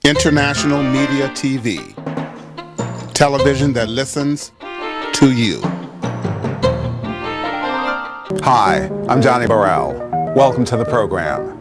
International Media TV. Television that listens to you. Hi, I'm Johnnie Burrell. Welcome to the program.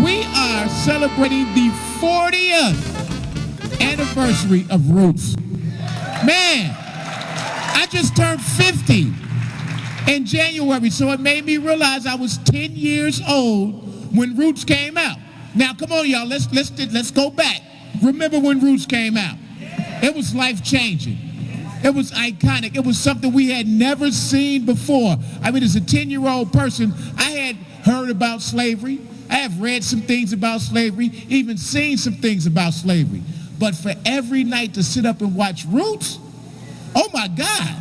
We are celebrating the 40th anniversary of Roots. Man, I just turned 50 in January, so it made me realize I was 10 years old when Roots came out. Now, come on, y'all, let's go back. Remember when Roots came out? It was life-changing. It was iconic. It was something we had never seen before. I mean, as a 10-year-old person, I had heard about slavery. I have read some things about slavery, even seen some things about slavery. But for every night to sit up and watch Roots, oh my God,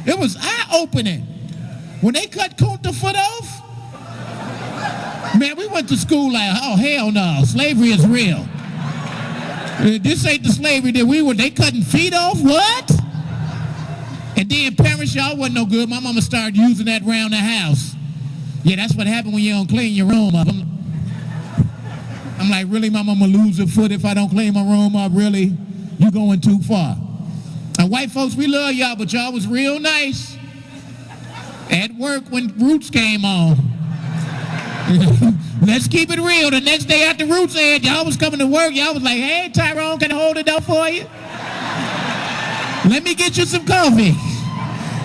it was eye-opening. When they cut Kunta foot off, man, we went to school like, oh, hell no, slavery is real. This ain't the slavery that they cutting feet off, what? And then parents, y'all wasn't no good. My mama started using that around the house. Yeah, that's what happened when you don't clean your room up. I'm like, really, my mama lose a foot if I don't clean my room up? Really? You going too far. And white folks, we love y'all, but y'all was real nice at work when Roots came on. Let's keep it real. The next day after Roots aired, y'all was coming to work. Y'all was like, hey, Tyrone, can I hold it up for you? Let me get you some coffee.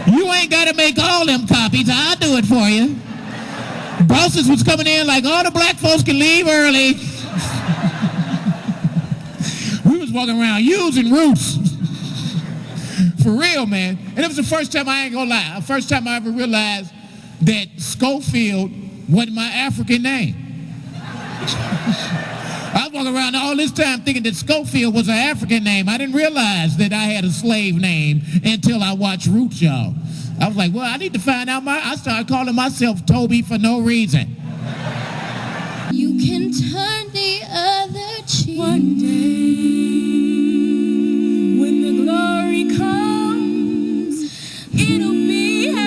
You ain't got to make all them copies. I'll do it for you. Bosses was coming in like, all the black folks can leave early. We was walking around using Roots. For real, man. And it was the first time, I ain't gonna lie, the first time I ever realized that Schofield wasn't my African name. I was walking around all this time thinking that Schofield was an African name. I didn't realize that I had a slave name until I watched Roots, y'all. I was like, well, I need to find out I started calling myself Toby for no reason. You can turn the other cheek one day when the glory comes. It'll be ours,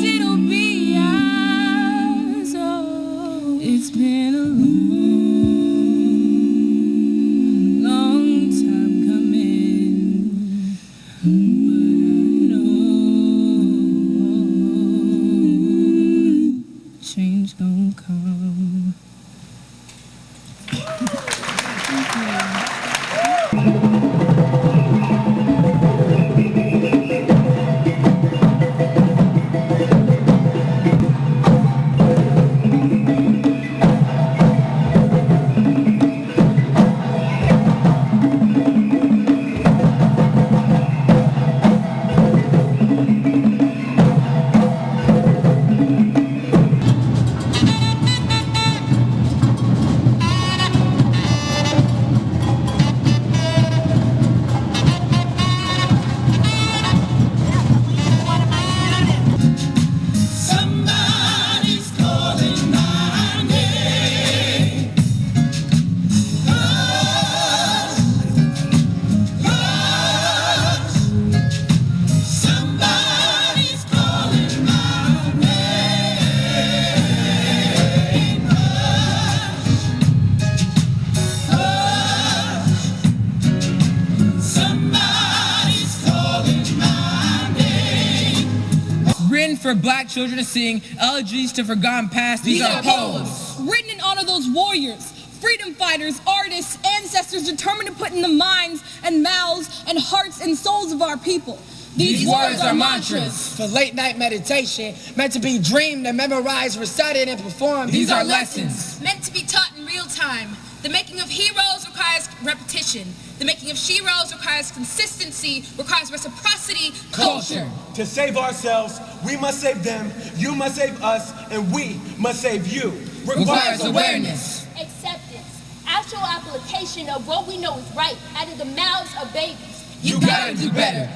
it'll be ours. Oh, it's been a long time coming. Change gon' come. For black children to sing, elegies to forgotten past. These are poems. Written in honor of those warriors, freedom fighters, artists, ancestors determined to put in the minds and mouths and hearts and souls of our people. These words are mantras. For late night meditation, meant to be dreamed and memorized, recited and performed. These are lessons. Meant to be taught in real time. The making of heroes requires repetition. The making of sheroes requires consistency, requires reciprocity, culture. To save ourselves, we must save them, you must save us, and we must save you. Requires awareness. Acceptance. Actual application of what we know is right out of the mouths of babies. You gotta do better.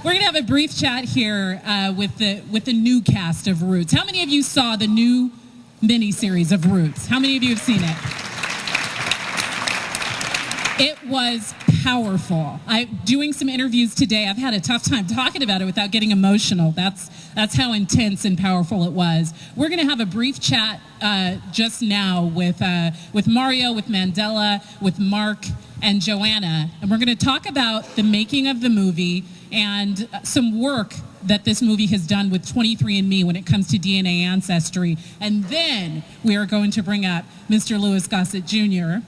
We're going to have a brief chat here with the new cast of Roots. How many of you saw the new miniseries of Roots? How many of you have seen it? It was powerful. Doing some interviews today, I've had a tough time talking about it without getting emotional. That's how intense and powerful it was. We're going to have a brief chat just now with Mario, with Mandela, with Mark, and Joanna. And we're going to talk about the making of the movie and some work that this movie has done with 23andMe when it comes to DNA ancestry. And then we are going to bring up Mr. Louis Gossett Jr.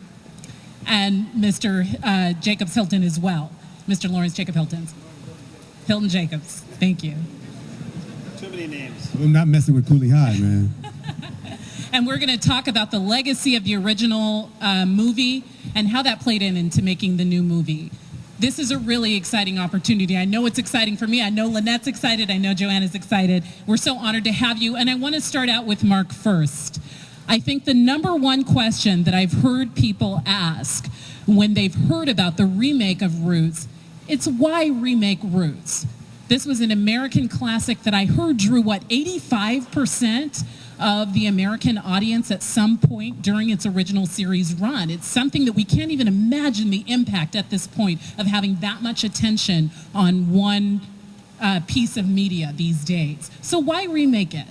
and Mr. Jacobs Hilton as well. Mr. Lawrence Jacob Hilton. Hilton Jacobs. Thank you. Too many names. I'm not messing with Cooley High, man. And we're going to talk about the legacy of the original movie and how that played into making the new movie. This is a really exciting opportunity. I know it's exciting for me. I know Lynette's excited. I know Joanna's excited. We're so honored to have you. And I want to start out with Mark first. I think the number one question that I've heard people ask when they've heard about the remake of Roots, it's why remake Roots? This was an American classic that I heard drew, 85% of the American audience at some point during its original series run. It's something that we can't even imagine the impact at this point of having that much attention on one piece of media these days. So why remake it?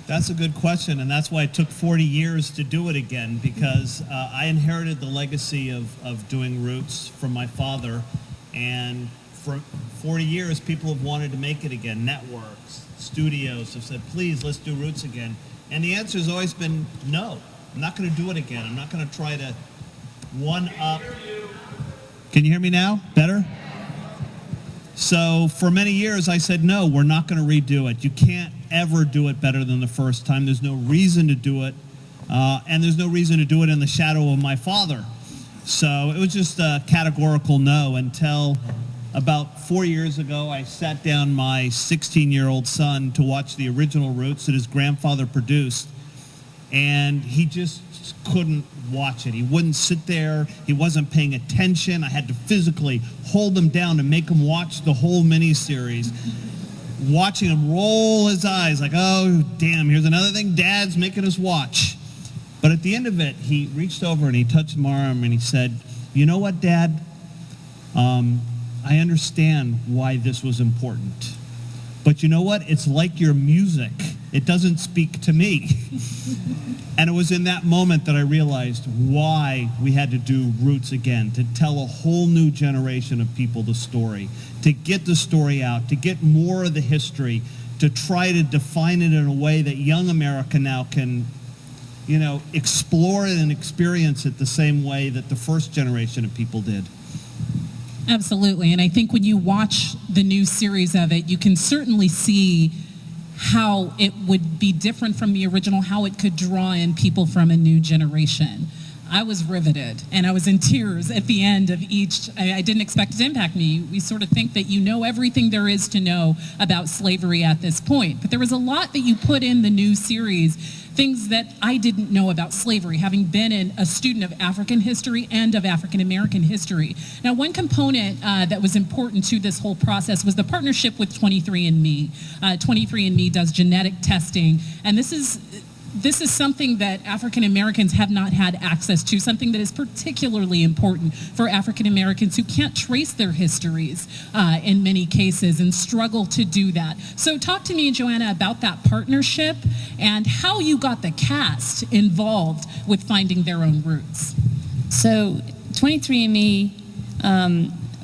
That's a good question, and that's why it took 40 years to do it again, because I inherited the legacy of doing Roots from my father, and for 40 years people have wanted to make it again. Networks, studios have said, please, let's do Roots again. And the answer has always been no. I'm not going to do it again. I'm not going to try to one-up. Can you hear me now? Better? So for many years I said, no, we're not going to redo it. You can't ever do it better than the first time. There's no reason to do it. And there's no reason to do it in the shadow of my father. So it was just a categorical no until about 4 years ago, I sat down my 16-year-old son to watch the original Roots that his grandfather produced, and he just couldn't watch it. He wouldn't sit there. He wasn't paying attention. I had to physically hold him down to make him watch the whole miniseries, watching him roll his eyes like, oh, damn, here's another thing Dad's making us watch. But at the end of it, he reached over and he touched my arm and he said, you know what, Dad? I understand why this was important. But you know what? It's like your music. It doesn't speak to me. And it was in that moment that I realized why we had to do Roots again, to tell a whole new generation of people the story, to get the story out, to get more of the history, to try to define it in a way that young America now can, you know, explore it and experience it the same way that the first generation of people did. Absolutely. And I think when you watch the new series of it, you can certainly see how it would be different from the original, how it could draw in people from a new generation. I was riveted, and I was in tears at the end of each. I didn't expect it to impact me. We sort of think that you know everything there is to know about slavery at this point. But there was a lot that you put in the new series, things that I didn't know about slavery, having been a student of African history and of African American history. Now, one component that was important to this whole process was the partnership with 23andMe. 23andMe does genetic testing, and this is something that African Americans have not had access to, something that is particularly important for African Americans who can't trace their histories in many cases and struggle to do that. So talk to me, Joanna, about that partnership and how you got the cast involved with finding their own roots. So 23andMe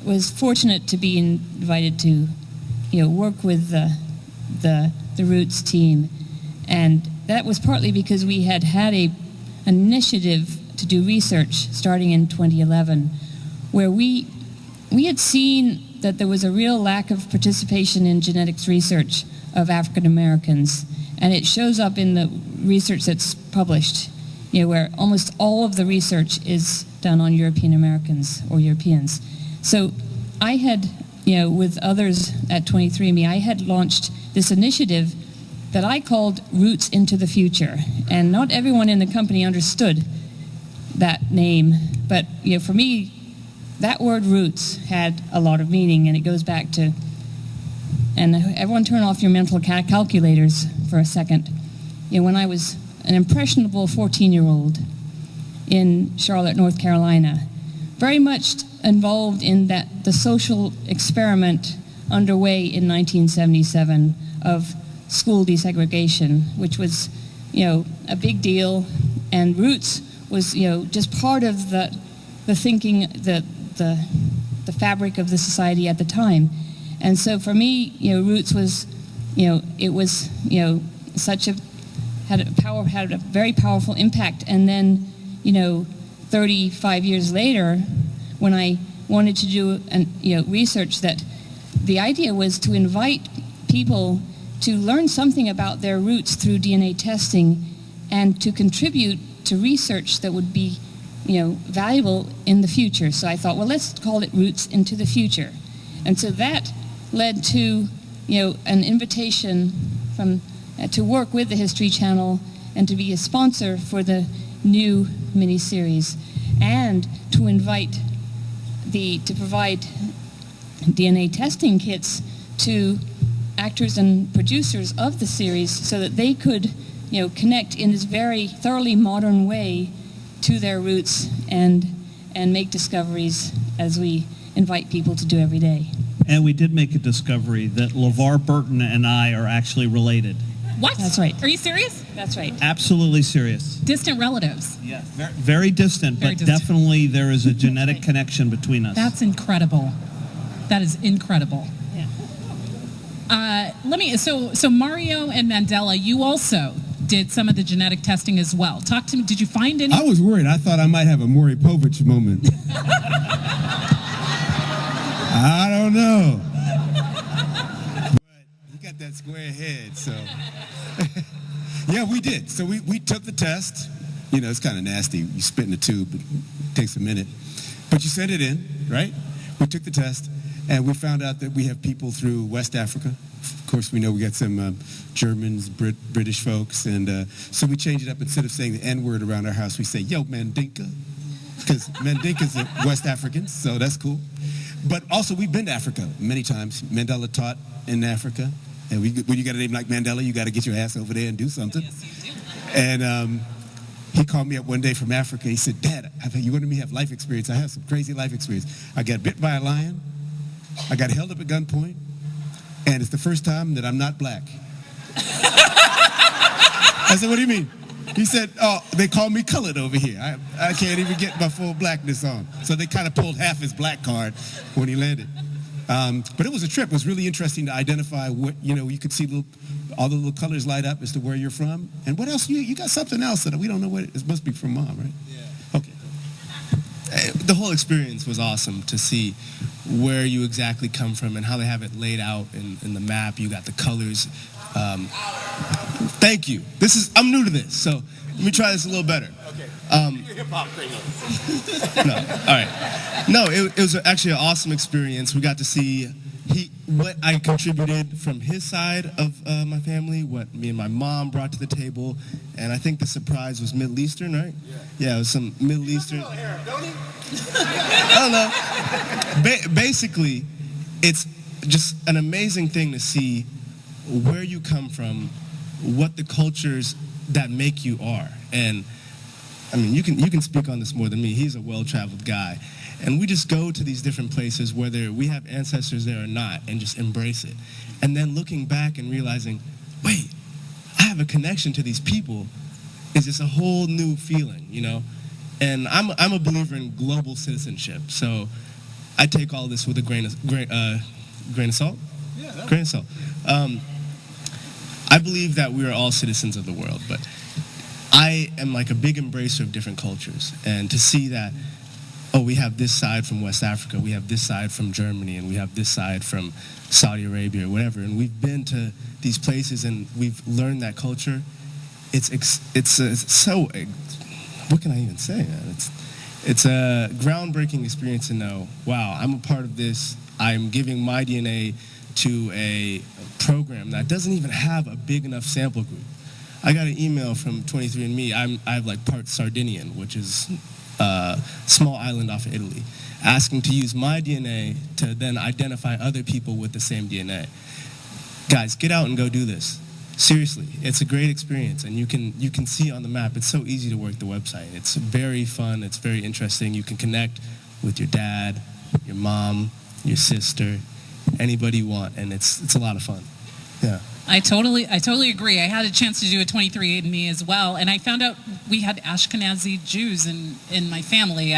was fortunate to be invited to, work with the Roots team, and that was partly because we had an initiative to do research starting in 2011, where we had seen that there was a real lack of participation in genetics research of African Americans, and it shows up in the research that's published, where almost all of the research is done on European Americans or Europeans. So I had, with others at 23andMe, I had launched this initiative that I called Roots into the Future. And not everyone in the company understood that name, but for me, that word roots had a lot of meaning, and it goes back to, and everyone turn off your mental calculators for a second. When I was an impressionable 14-year-old in Charlotte, North Carolina, very much involved in the social experiment underway in 1977 of school desegregation, which was, a big deal, and Roots was, just part of the thinking, the fabric of the society at the time. And so for me, Roots was, it was, had a very powerful impact. And then, 35 years later, when I wanted to do research, that the idea was to invite people to learn something about their roots through DNA testing and to contribute to research that would be, valuable in the future. So I thought, well, let's call it Roots into the Future. And so that led to, an invitation to work with the History Channel and to be a sponsor for the new miniseries, and to invite to provide DNA testing kits to actors and producers of the series so that they could, connect in this very thoroughly modern way to their roots and make discoveries as we invite people to do every day. And we did make a discovery that LeVar Burton and I are actually related. What? That's right. Are you serious? That's right. Absolutely serious. Distant relatives. Yes. Very distant, Very but distant. Definitely there is a genetic connection between us. That's incredible. That is incredible. Yeah. So Mario and Mandela, you also did some of the genetic testing as well. Talk to me. Did you find any? I was worried. I thought I might have a Maury Povich moment. I don't know. But he got that square head, so. Yeah, we did. So we took the test. It's kind of nasty. You spit in a tube. It takes a minute. But you send it in, right? We took the test, and we found out that we have people through West Africa. Of course, we know we got some Germans, British folks, and so we changed it up. Instead of saying the N-word around our house, we say, yo, Mandinka, because Mandinkas are West Africans, so that's cool. But also, we've been to Africa many times. Mandela taught in Africa, and when you got a name like Mandela, you got to get your ass over there and do something. Yes, you do. And he called me up one day from Africa. He said, Dad, you wanted me to have life experience. I have some crazy life experience. I got bit by a lion. I got held up at gunpoint. And it's the first time that I'm not black. I said, what do you mean? He said, oh, they call me colored over here. I can't even get my full blackness on. So they kind of pulled half his black card when he landed. But it was a trip. It was really interesting to identify what, you could see all the little colors light up as to where you're from. And what else? You got something else that we don't know what it must be from Mom, right? Yeah. Okay. the whole experience was awesome to see where you exactly come from and how they have it laid out in the map. You got the colors. Thank you. I'm new to this, so let me try this a little better. Okay. Hip-hop thing. No, all right. No, it was actually an awesome experience. We got to see what I contributed from his side of my family, what me and my mom brought to the table, and I think the surprise was Middle Eastern, right? Yeah, it was some Middle Eastern. I don't know. Basically, it's just an amazing thing to see where you come from, what the cultures that make you are. And I mean, you can speak on this more than me. He's a well-traveled guy. And we just go to these different places, whether we have ancestors there or not, and just embrace it. And then looking back and realizing, wait, I have a connection to these people is just a whole new feeling, you know? And I'm a believer in global citizenship. So I take all this with a grain of salt? Yeah. Grain of salt. I believe that we are all citizens of the world, but I am like a big embracer of different cultures. And to see that, we have this side from West Africa, we have this side from Germany, and we have this side from Saudi Arabia or whatever, and we've been to these places and we've learned that culture. It's so, what can I even say, man? It's a groundbreaking experience to know, wow, I'm a part of this. I'm giving my DNA to a program that doesn't even have a big enough sample group. I got an email from 23andMe. I have like part Sardinian, which is a small island off of Italy, asking to use my DNA to then identify other people with the same DNA. Guys, get out and go do this. Seriously, it's a great experience, and you can see on the map. It's so easy to work the website. It's very fun. It's very interesting. You can connect with your dad, your mom, your sister, anybody you want, and it's a lot of fun. Yeah. I totally agree. I had a chance to do a 23andMe as well, and I found out we had Ashkenazi Jews in my family.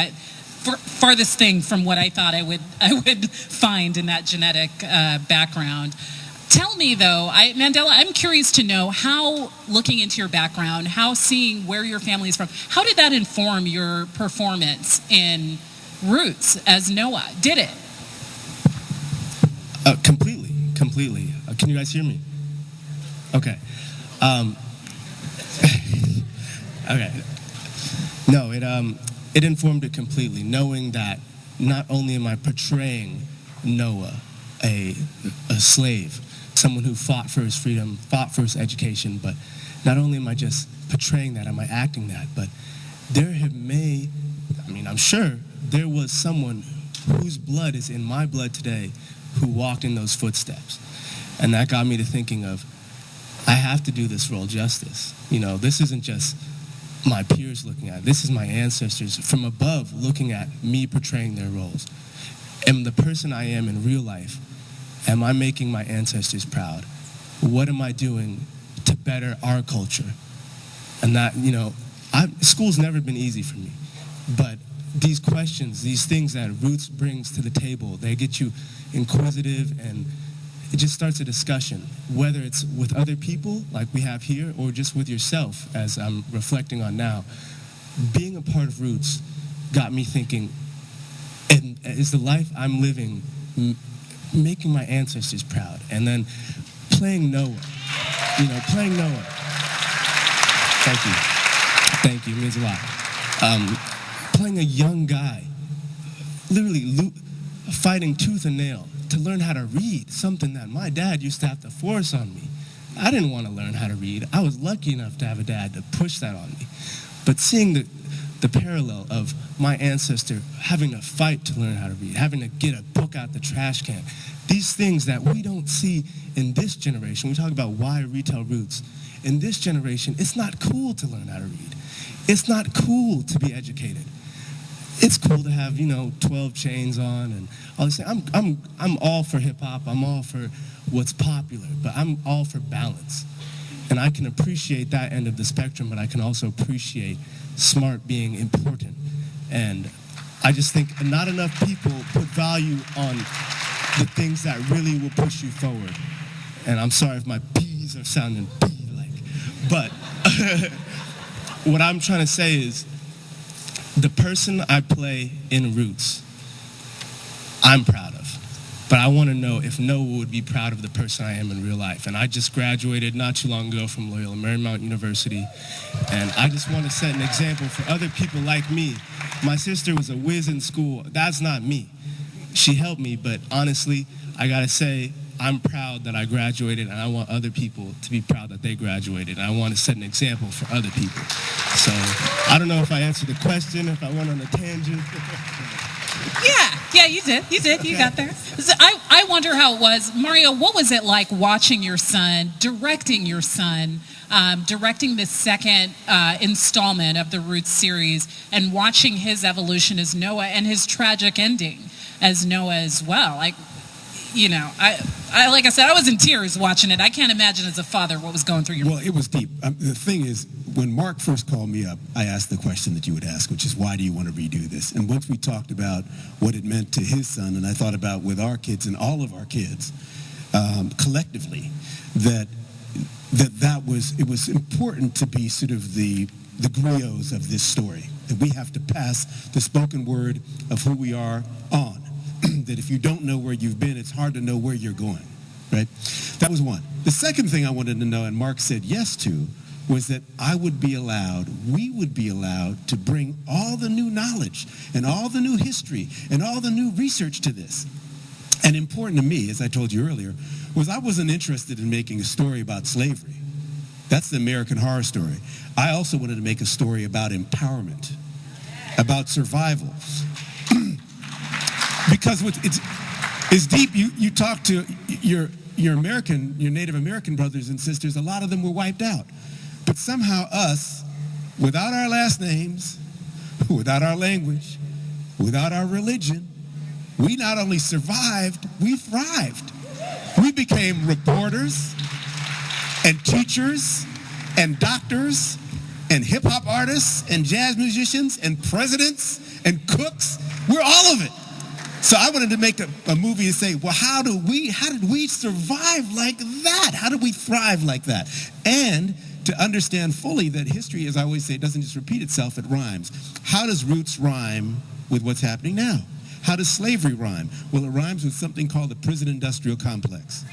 Farthest thing from what I thought I would find in that genetic background. Tell me though, Mandela, I'm curious to know how, looking into your background, how seeing where your family is from, how did that inform your performance in Roots as Noah? Did it? Completely. Can you guys hear me? Okay. Okay. No, it informed it completely, knowing that not only am I portraying Noah, a slave, someone who fought for his freedom, fought for his education, but not only am I just portraying that, am I acting that, but I'm sure there was someone whose blood is in my blood today who walked in those footsteps. And that got me to thinking of, I have to do this role justice. You know, this isn't just my peers looking at it. This is my ancestors from above looking at me portraying their roles. And the person I am in real life, am I making my ancestors proud? What am I doing to better our culture? And that, you know, school's never been easy for me. But these questions, these things that Roots brings to the table, they get you inquisitive, and it just starts a discussion, whether it's with other people like we have here or just with yourself, as I'm reflecting on now. Being a part of Roots got me thinking, and is the life I'm living making my ancestors proud? And then playing Noah, playing Noah. Thank you, it means a lot. Playing a young guy, literally fighting tooth and nail to learn how to read, something that my dad used to have to force on me. I didn't want to learn how to read. I was lucky enough to have a dad to push that on me. But seeing the parallel of my ancestor having to fight to learn how to read, having to get a book out the trash can, these things that we don't see in this generation. We talk about why retell Roots. In this generation, it's not cool to learn how to read. It's not cool to be educated. It's cool to have, 12 chains on and all this. I'm all for hip hop. I'm all for what's popular, but I'm all for balance. And I can appreciate that end of the spectrum, but I can also appreciate smart being important. And I just think not enough people put value on the things that really will push you forward. And I'm sorry if my P's are sounding P-like, but what I'm trying to say is, the person I play in Roots, I'm proud of. But I want to know if Noah would be proud of the person I am in real life. And I just graduated not too long ago from Loyola Marymount University. And I just want to set an example for other people like me. My sister was a whiz in school. That's not me. She helped me, but honestly, I got to say, I'm proud that I graduated, and I want other people to be proud that they graduated. And I want to set an example for other people. So I don't know if I answered the question, if I went on a tangent. Yeah, you did. You got there. So I wonder how it was. Mario, what was it like watching your son, directing this second installment of the Roots series, and watching his evolution as Noah and his tragic ending as Noah as well? Like I said, I was in tears watching it. I can't imagine as a father what was going through your mind. Well, it was deep. The thing is, when Mark first called me up, I asked the question that you would ask, which is, why do you want to redo this? And once we talked about what it meant to his son, and I thought about with our kids and all of our kids, collectively, it was important to be sort of the griots of this story, that we have to pass the spoken word of who we are on. That if you don't know where you've been, it's hard to know where you're going, right? That was one. The second thing I wanted to know, and Mark said yes to, was that we would be allowed to bring all the new knowledge and all the new history and all the new research to this. And important to me, as I told you earlier, was I wasn't interested in making a story about slavery. That's the American horror story. I also wanted to make a story about empowerment, about survival. Because it's deep. You talk to your Native American brothers and sisters, a lot of them were wiped out. But somehow us, without our last names, without our language, without our religion, we not only survived, we thrived. We became reporters and teachers and doctors and hip-hop artists and jazz musicians and presidents and cooks. We're all of it. So I wanted to make a movie and say, well, how did we survive like that? How did we thrive like that? And to understand fully that history, as I always say, doesn't just repeat itself, it rhymes. How does Roots rhyme with what's happening now? How does slavery rhyme? Well, it rhymes with something called the prison-industrial complex.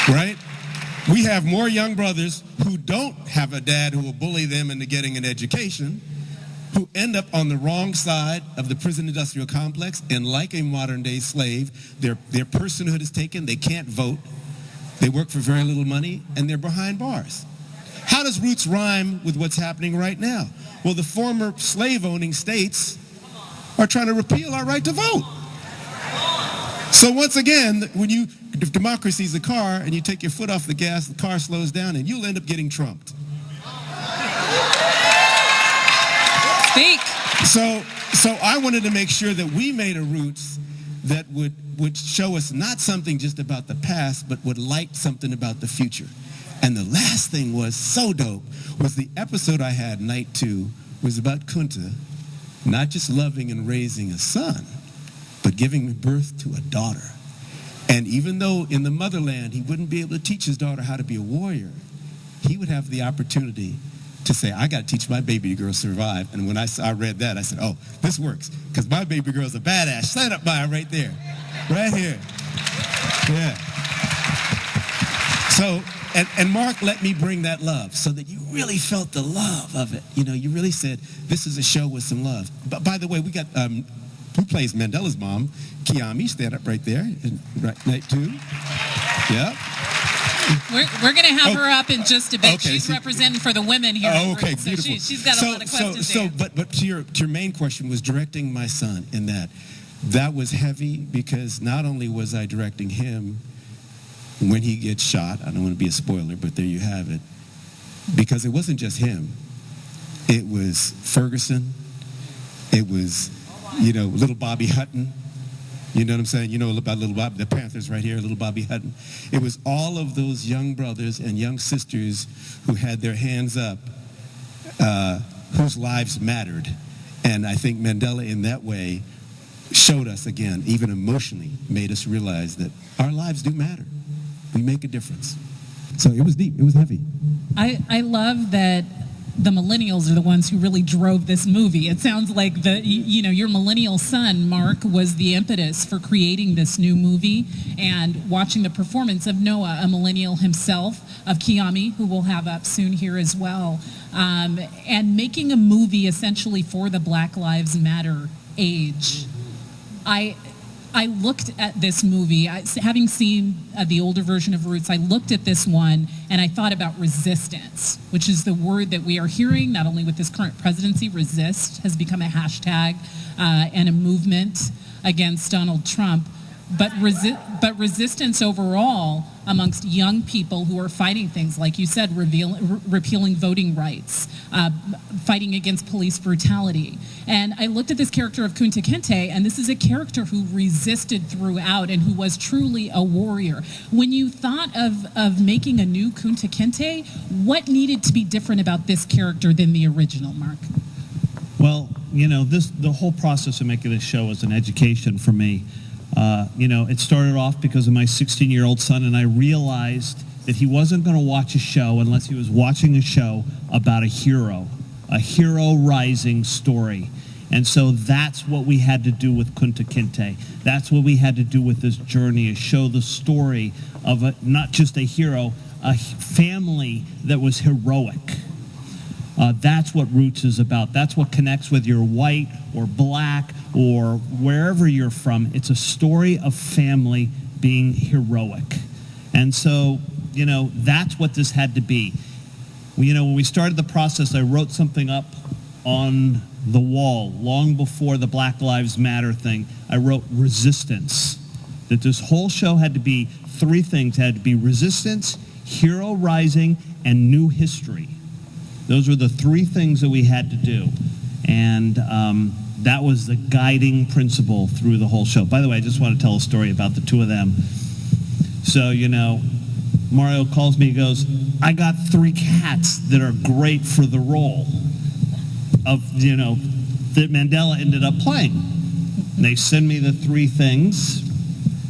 Right? We have more young brothers who don't have a dad who will bully them into getting an education, who end up on the wrong side of the prison industrial complex, and like a modern day slave, their personhood is taken, they can't vote, they work for very little money, and they're behind bars. How does Roots rhyme with what's happening right now? Well, the former slave-owning states are trying to repeal our right to vote. So once again, if democracy is a car and you take your foot off the gas, the car slows down and you'll end up getting trumped. Speak. So I wanted to make sure that we made a Roots that would show us not something just about the past, but would light something about the future. And the last thing was so dope was the episode I had, night 2, was about Kunta not just loving and raising a son, but giving birth to a daughter. And even though in the motherland he wouldn't be able to teach his daughter how to be a warrior, he would have the opportunity to say, I got to teach my baby girl to survive. And when I read that, I said, oh, this works, because my baby girl's a badass. Stand up by her right there, right here. Yeah. So, and Mark let me bring that love so that you really felt the love of it. You know, you really said, this is a show with some love. But by the way, we got, who plays Mandela's mom? Kiami, stand up right there, right, night 2. Yep. We're going to have her up in just a bit. Okay, she's representing for the women here. Oh, okay, so beautiful. She's got a lot of questions. But to your main question was directing my son in that was heavy, because not only was I directing him when he gets shot, I don't want to be a spoiler, but there you have it, because it wasn't just him. It was Ferguson. It was, little Bobby Hutton. You know what I'm saying? You know about little Bobby, the Panthers right here, little Bobby Hutton. It was all of those young brothers and young sisters who had their hands up, whose lives mattered. And I think Mandela in that way showed us again, even emotionally, made us realize that our lives do matter. We make a difference. So it was deep, it was heavy. I love that the millennials are the ones who really drove this movie. It sounds like your millennial son, Mark, was the impetus for creating this new movie, and watching the performance of Noah, a millennial himself, of Kiami, who we'll have up soon here as well, and making a movie essentially for the Black Lives Matter age. I looked at this movie, having seen the older version of Roots, I looked at this one and I thought about resistance, which is the word that we are hearing, not only with this current presidency. Resist has become a hashtag and a movement against Donald Trump, but resistance overall amongst young people who are fighting things, like you said, repealing voting rights, fighting against police brutality. And I looked at this character of Kunta Kinte, and this is a character who resisted throughout and who was truly a warrior. When you thought of making a new Kunta Kinte, what needed to be different about this character than the original, Mark? Well, the whole process of making this show was an education for me. It started off because of my 16-year-old son, and I realized that he wasn't going to watch a show unless he was watching a show about a hero rising story. And so that's what we had to do with Kunta Kinte. That's what we had to do with this journey, is show the story of not just a hero, a family that was heroic. That's what Roots is about. That's what connects with your white or black or wherever you're from. It's a story of family being heroic. And so, that's what this had to be. When we started the process, I wrote something up on the wall long before the Black Lives Matter thing. I wrote resistance. That this whole show had to be three things. It had to be resistance, hero rising, and new history. Those were the three things that we had to do. And that was the guiding principle through the whole show. By the way, I just want to tell a story about the two of them. So, Mario calls me, he goes, I got 3 cats that are great for the role of, that Mandela ended up playing. And they send me the 3 things,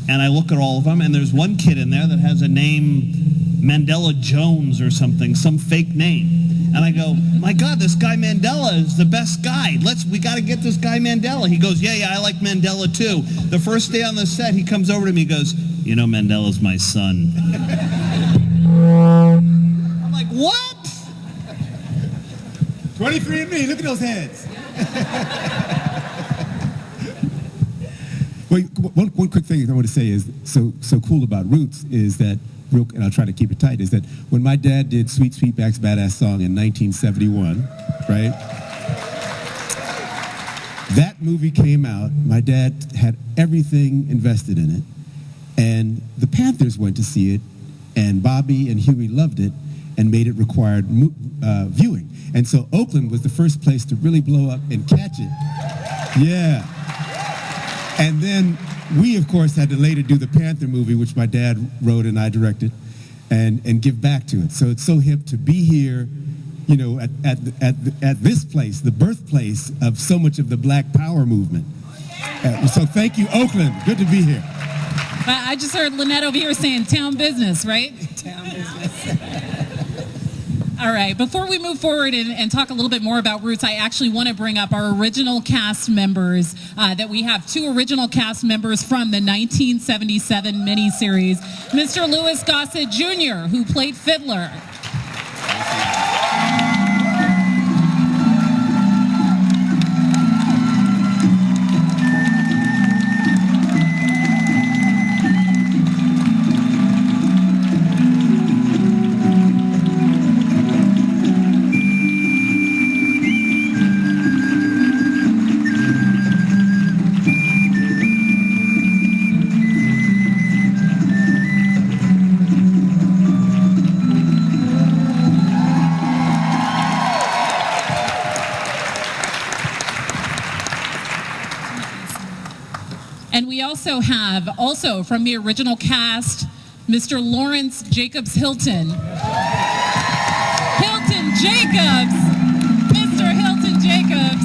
and I look at all of them, and there's one kid in there that has a name, Mandela Jones or something, some fake name. And I go, my God, this guy Mandela is the best guy. We got to get this guy Mandela. He goes, yeah, I like Mandela too. The first day on the set, he comes over to me and goes, Mandela's my son. I'm like, what? 23andMe, look at those heads. Well, one quick thing I want to say is so cool about Roots is that, and I'll try to keep it tight, is that when my dad did Sweet Sweetback's Badass Song in 1971, right? That movie came out, my dad had everything invested in it, and the Panthers went to see it, and Bobby and Huey loved it, and made it required viewing. And so Oakland was the first place to really blow up and catch it. Yeah. And then we, of course, had to later do the Panther movie, which my dad wrote and I directed, and give back to it. So it's so hip to be here, at this place, the birthplace of so much of the Black Power movement. So thank you, Oakland. Good to be here. I just heard Lynette over here saying town business, right? Town business. All right, before we move forward and talk a little bit more about Roots, I actually want to bring up our original cast members, that we have 2 original cast members from the 1977 miniseries. Mr. Louis Gossett Jr., who played Fiddler. And we also have, from the original cast, Mr. Lawrence Jacobs Hilton. Hilton Jacobs! Mr. Hilton Jacobs.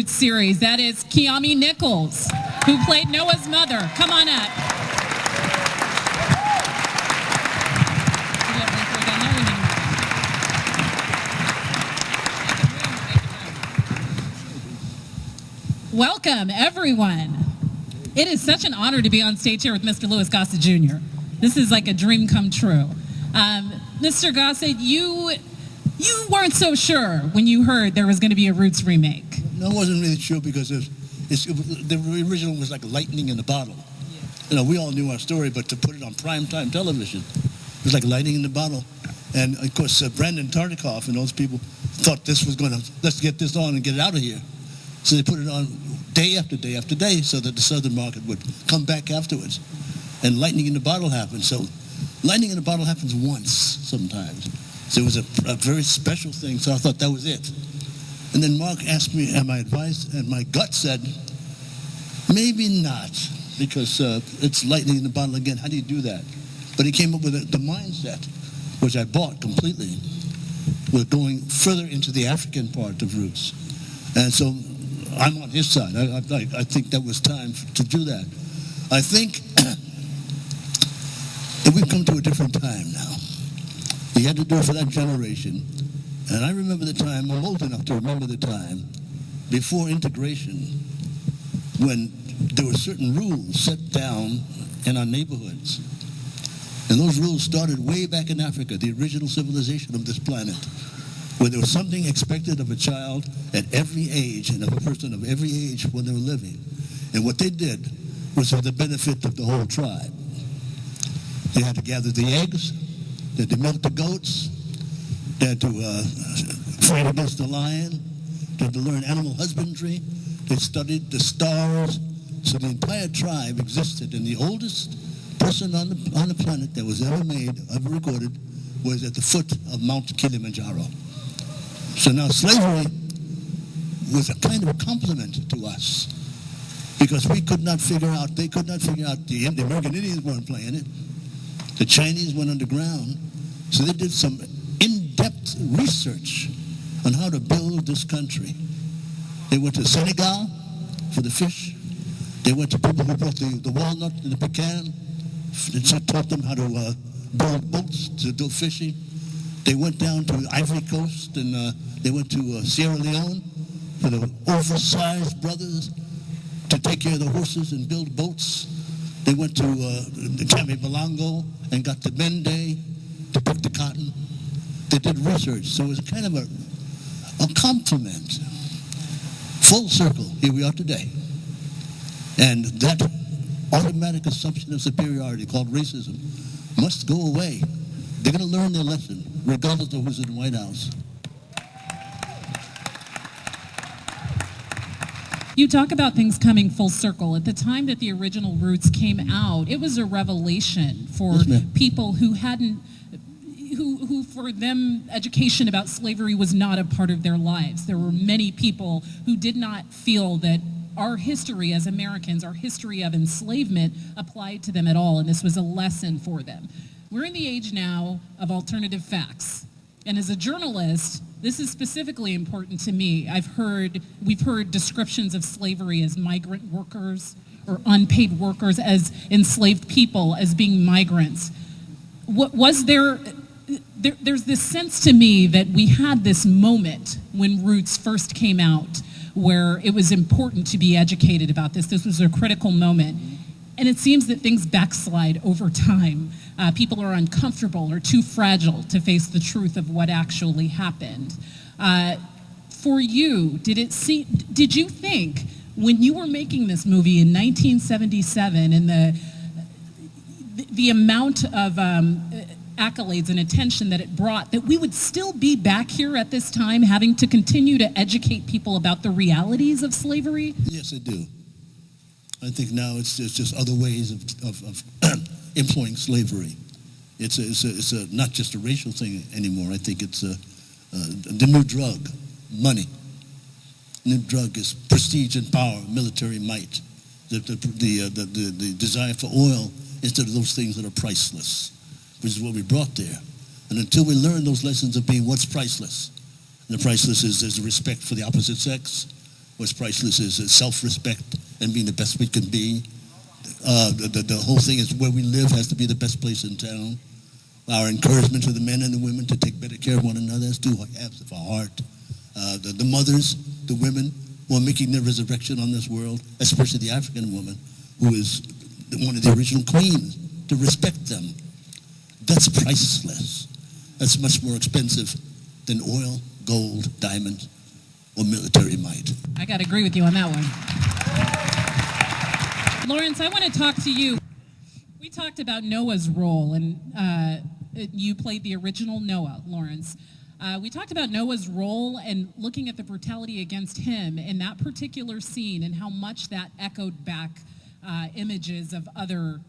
Roots series. That is Kiami Nichols, who played Noah's mother. Come on up. Welcome, everyone. It is such an honor to be on stage here with Mr. Louis Gossett Jr. This is like a dream come true. Mr. Gossett, you weren't so sure when you heard there was going to be a Roots remake. No, I wasn't really sure because the original was like lightning in a bottle. You know, we all knew our story, but to put it on primetime television, it was like lightning in the bottle. And of course, Brandon Tartikoff and those people thought this was going to, let's get this on and get it out of here. So they put it on day after day after day so that the Southern market would come back afterwards. And lightning in the bottle happened. So lightning in the bottle happens once sometimes. So it was a very special thing. So I thought that was it. And then Mark asked me, and my advice and my gut said, maybe not, because it's lightning in the bottle again. How do you do that? But he came up with the mindset, which I bought completely, with going further into the African part of Roots. And so I'm on his side. I think that was time to do that. I think that we've come to a different time now. You had to do it for that generation. And I remember the time, I'm old enough to remember the time, before integration, when there were certain rules set down in our neighborhoods. And those rules started way back in Africa, the original civilization of this planet, where there was something expected of a child at every age and of a person of every age when they were living. And what they did was for the benefit of the whole tribe. They had to gather the eggs, they had to milk the goats, they had to fight against the lion, they had to learn animal husbandry, they studied the stars. So the entire tribe existed, and the oldest person on the planet that was ever made, ever recorded, was at the foot of Mount Kilimanjaro. So now slavery was a kind of a compliment to us, because we could not figure out, they could not figure out, the American Indians weren't playing it, the Chinese went underground, so they did some in-depth research on how to build this country. They went to Senegal for the fish. They went to people who brought the walnut and the pecan. It taught them how to build boats to go fishing. They went down to the Ivory Coast, and they went to Sierra Leone for the oversized brothers to take care of the horses and build boats. They went to the Camibalongo and got the Mende to pick the cotton. They did research, so it was kind of a compliment. Full circle, here we are today. And that automatic assumption of superiority called racism must go away. They're going to learn their lesson, regardless of who's in the White House. You talk about things coming full circle. At the time that the original Roots came out, it was a revelation for people who hadn't, who for them, education about slavery was not a part of their lives. There were many people who did not feel that our history as Americans, our history of enslavement applied to them at all, and this was a lesson for them. We're in the age now of alternative facts. And as a journalist, this is specifically important to me. We've heard descriptions of slavery as migrant workers or unpaid workers, as enslaved people, as being migrants. There's this sense to me that we had this moment when Roots first came out where it was important to be educated about this. This was a critical moment. And it seems that things backslide over time. People are uncomfortable or too fragile to face the truth of what actually happened. For you, did you think when you were making this movie in 1977 and the amount of accolades and attention that it brought, that we would still be back here at this time having to continue to educate people about the realities of slavery? Yes, I do. I think now it's just other ways of employing slavery. It's not just a racial thing anymore. I think it's the new drug, money. New drug is prestige and power, military might. The desire for oil instead of those things that are priceless, which is what we brought there. And until we learn those lessons of being what's priceless, and the priceless is respect for the opposite sex, What's priceless is self-respect and being the best we can be. The whole thing is where we live has to be the best place in town. Our encouragement to the men and the women to take better care of one another is two halves of our heart. The mothers, the women who are making their resurrection on this world, especially the African woman, who is one of the original queens, to respect them. That's priceless. That's much more expensive than oil, gold, diamonds, or military might. I got to agree with you on that one. Lawrence, I want to talk to you. We talked about Noah's role, and you played the original Noah, Lawrence. We talked about Noah's role and looking at the brutality against him in that particular scene and how much that echoed back images of other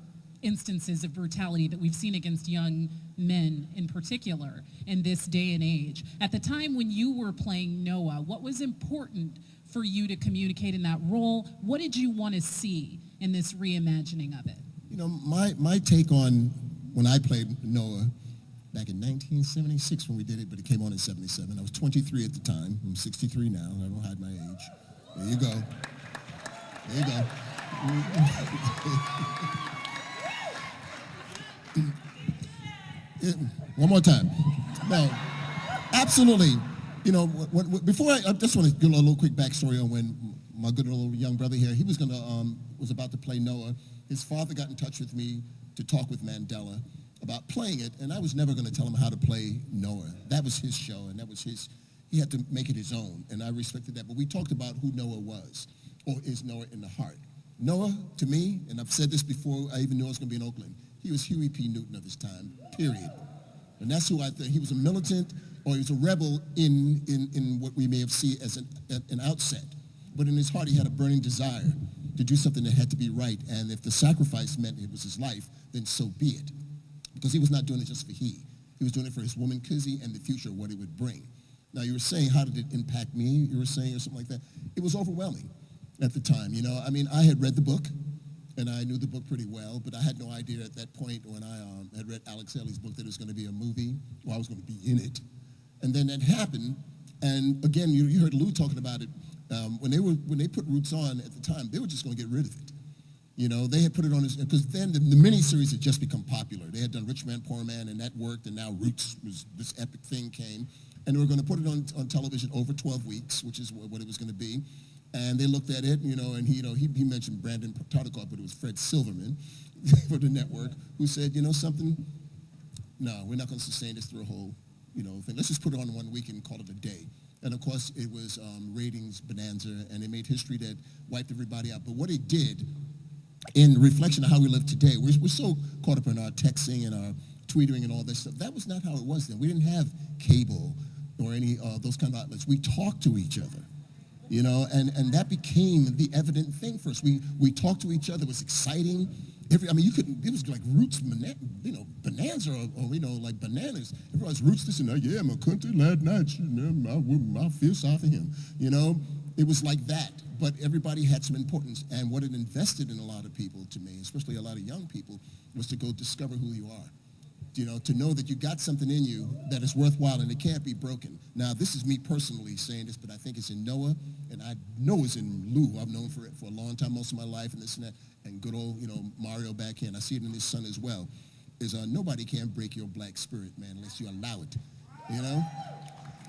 instances of brutality that we've seen against young men in particular in this day and age. At the time when you were playing Noah, what was important for you to communicate in that role? What did you want to see in this reimagining of it? You know, my take on when I played Noah back in 1976 when we did it, but it came on in 77. I was 23 at the time. I'm 63 now. I don't hide my age. There you go. There you go. One more time. No, absolutely. You know, before I just want to give a little quick backstory on when my good little young brother here, he was was about to play Noah. His father got in touch with me to talk with Mandela about playing it, and I was never going to tell him how to play Noah. That was his show, and that was he had to make it his own, and I respected that. But we talked about who Noah was, or is Noah in the heart. Noah, to me, and I've said this before I even knew I was going to be in Oakland, he was Huey P. Newton of his time, period. And that's who I think. He was a militant, or he was a rebel in what we may have seen as an outset. But in his heart, he had a burning desire to do something that had to be right. And if the sacrifice meant it was his life, then so be it. Because he was not doing it just for he. He was doing it for his woman, Kizzy, and the future, what it would bring. Now, you were saying, how did it impact me? You were saying, or something like that. It was overwhelming at the time. You know, I mean, I had read the book, and I knew the book pretty well, but I had no idea at that point when I had read Alex Haley's book that it was going to be a movie, or I was going to be in it. And then that happened, and again, you heard Lou talking about it. When they put Roots on at the time, they were just going to get rid of it. You know, they had put it on because then the miniseries had just become popular. They had done Rich Man, Poor Man, and that worked, and now Roots was this epic thing came, and they were going to put it on television over 12 weeks, which is what it was going to be. And they looked at it, you know, and he mentioned Brandon Tartikoff, but it was Fred Silverman for the network, who said, you know something, no, we're not going to sustain this through a whole, you know, thing. Let's just put it on one week and call it a day. And of course, it was ratings bonanza, and it made history that wiped everybody out. But what it did, in reflection of how we live today, we're so caught up in our texting and our tweeting and all this stuff. That was not how it was then. We didn't have cable or any those kind of outlets. We talked to each other. You know, and that became the evident thing for us. We talked to each other. It was exciting. It was like Roots, you know, bonanza or you know, like bananas. Everybody's Roots this and that. Yeah, my country last night, you know, I feel sorry for him. You know, it was like that. But everybody had some importance. And what it invested in a lot of people, to me, especially a lot of young people, was to go discover who you are. You know, to know that you got something in you that is worthwhile and it can't be broken. Now, this is me personally saying this, but I think it's in Noah, and I know it's in Lou. I've known for it for a long time, most of my life, and this and that, and good old, you know, Mario back here, and I see it in his son as well, is nobody can break your black spirit, man, unless you allow it, you know?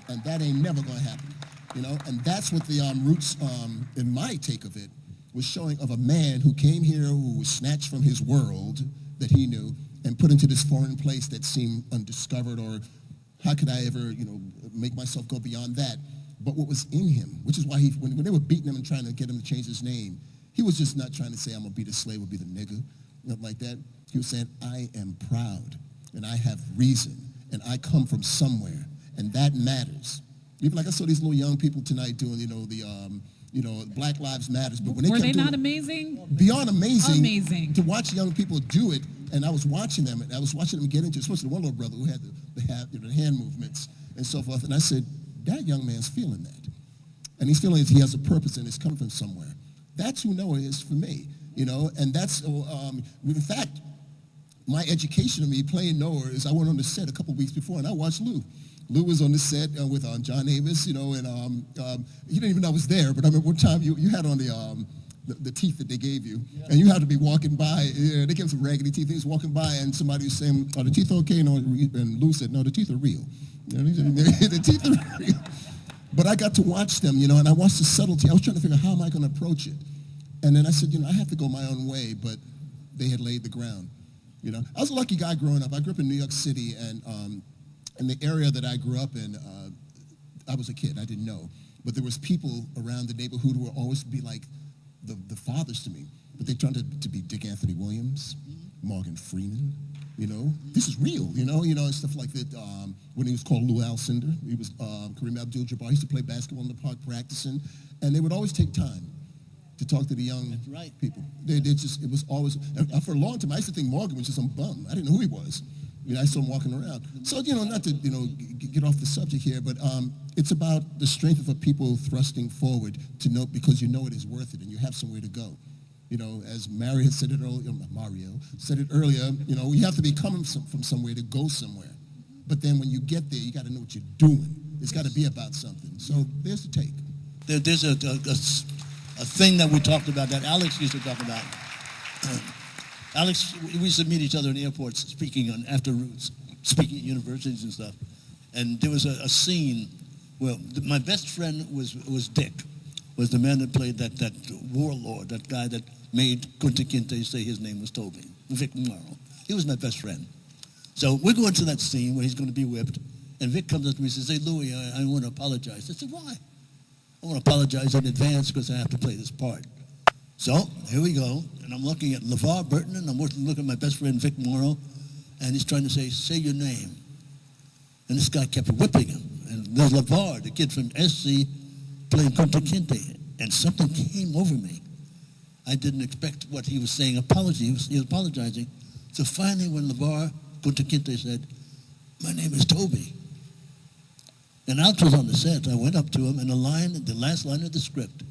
And that ain't never gonna happen, you know? And that's what the Roots, in my take of it, was showing of a man who came here, who was snatched from his world that he knew, and put into this foreign place that seemed undiscovered, or how could I ever, you know, make myself go beyond that? But what was in him, which is why when they were beating him and trying to get him to change his name, he was just not trying to say, I'm gonna be the slave or be the nigger, nothing like that. He was saying, I am proud, and I have reason, and I come from somewhere, and that matters. Even like I saw these little young people tonight doing, you know, the Black Lives Matters, but when they were kept they doing not amazing? Beyond amazing. Amazing. To watch young people do it. And I was watching them, and I was watching them get into it, especially the one little brother who had the hand movements and so forth. And I said, that young man's feeling that. And he's feeling he has a purpose and it's coming from somewhere. That's who Noah is for me, you know. And that's, in fact, my education of me playing Noah is I went on the set a couple weeks before and I watched Lou. Lou was on the set with John Avis, you know, and he didn't even know I was there, but I remember one time you had on the teeth that they gave you, and you had to be walking by. They gave some raggedy teeth. He was walking by, and somebody was saying, "Are the teeth okay?" No, and Lou said, "No, the teeth are real." You know, the teeth are real. But I got to watch them, you know, and I watched the subtlety. I was trying to figure out how am I going to approach it, and then I said, you know, I have to go my own way, but they had laid the ground. You know, I was a lucky guy growing up. I grew up in New York City, and in the area that I grew up in, I was a kid. I didn't know, but there was people around the neighborhood who would always be like the fathers to me, but they turned to be Dick Anthony Williams, Morgan Freeman, you know. This is real, you know, and stuff like that. When he was called Lou Alcindor, he was Kareem Abdul-Jabbar. He used to play basketball in the park practicing, and they would always take time to talk to the young people. It was always, for a long time, I used to think Morgan was just some bum. I didn't know who he was. You know, I saw him walking around. So, you know, not to, you know, get off the subject here, but it's about the strength of a people thrusting forward to know, because you know it is worth it and you have somewhere to go. You know, as Mario said it earlier, you know, you have to be coming from somewhere to go somewhere. But then when you get there, you got to know what you're doing. It's got to be about something. So there's the take. There's a thing that we talked about, that Alex used to talk about. Alex, we used to meet each other in airports speaking after Roots, speaking at universities and stuff. And there was a scene where my best friend was Dick, was the man that played that warlord, that guy that made Kunta Kinte say his name was Toby, Vic Morrow. He was my best friend. So we're going to that scene where he's going to be whipped, and Vic comes up to me and says, "Hey, Louie, I want to apologize." I said, "Why?" "I want to apologize in advance because I have to play this part." So here we go, and I'm looking at LeVar Burton, and I'm looking at my best friend Vic Morrow, and he's trying to say your name. And this guy kept whipping him. And there's LeVar, the kid from SC, playing Kunta Kinte, and something came over me. I didn't expect what he was saying. Apology. He was apologizing. So finally, when LeVar, Kunta Kinte said, "My name is Toby." And Alex was on the set. I went up to him, and the last line of the script,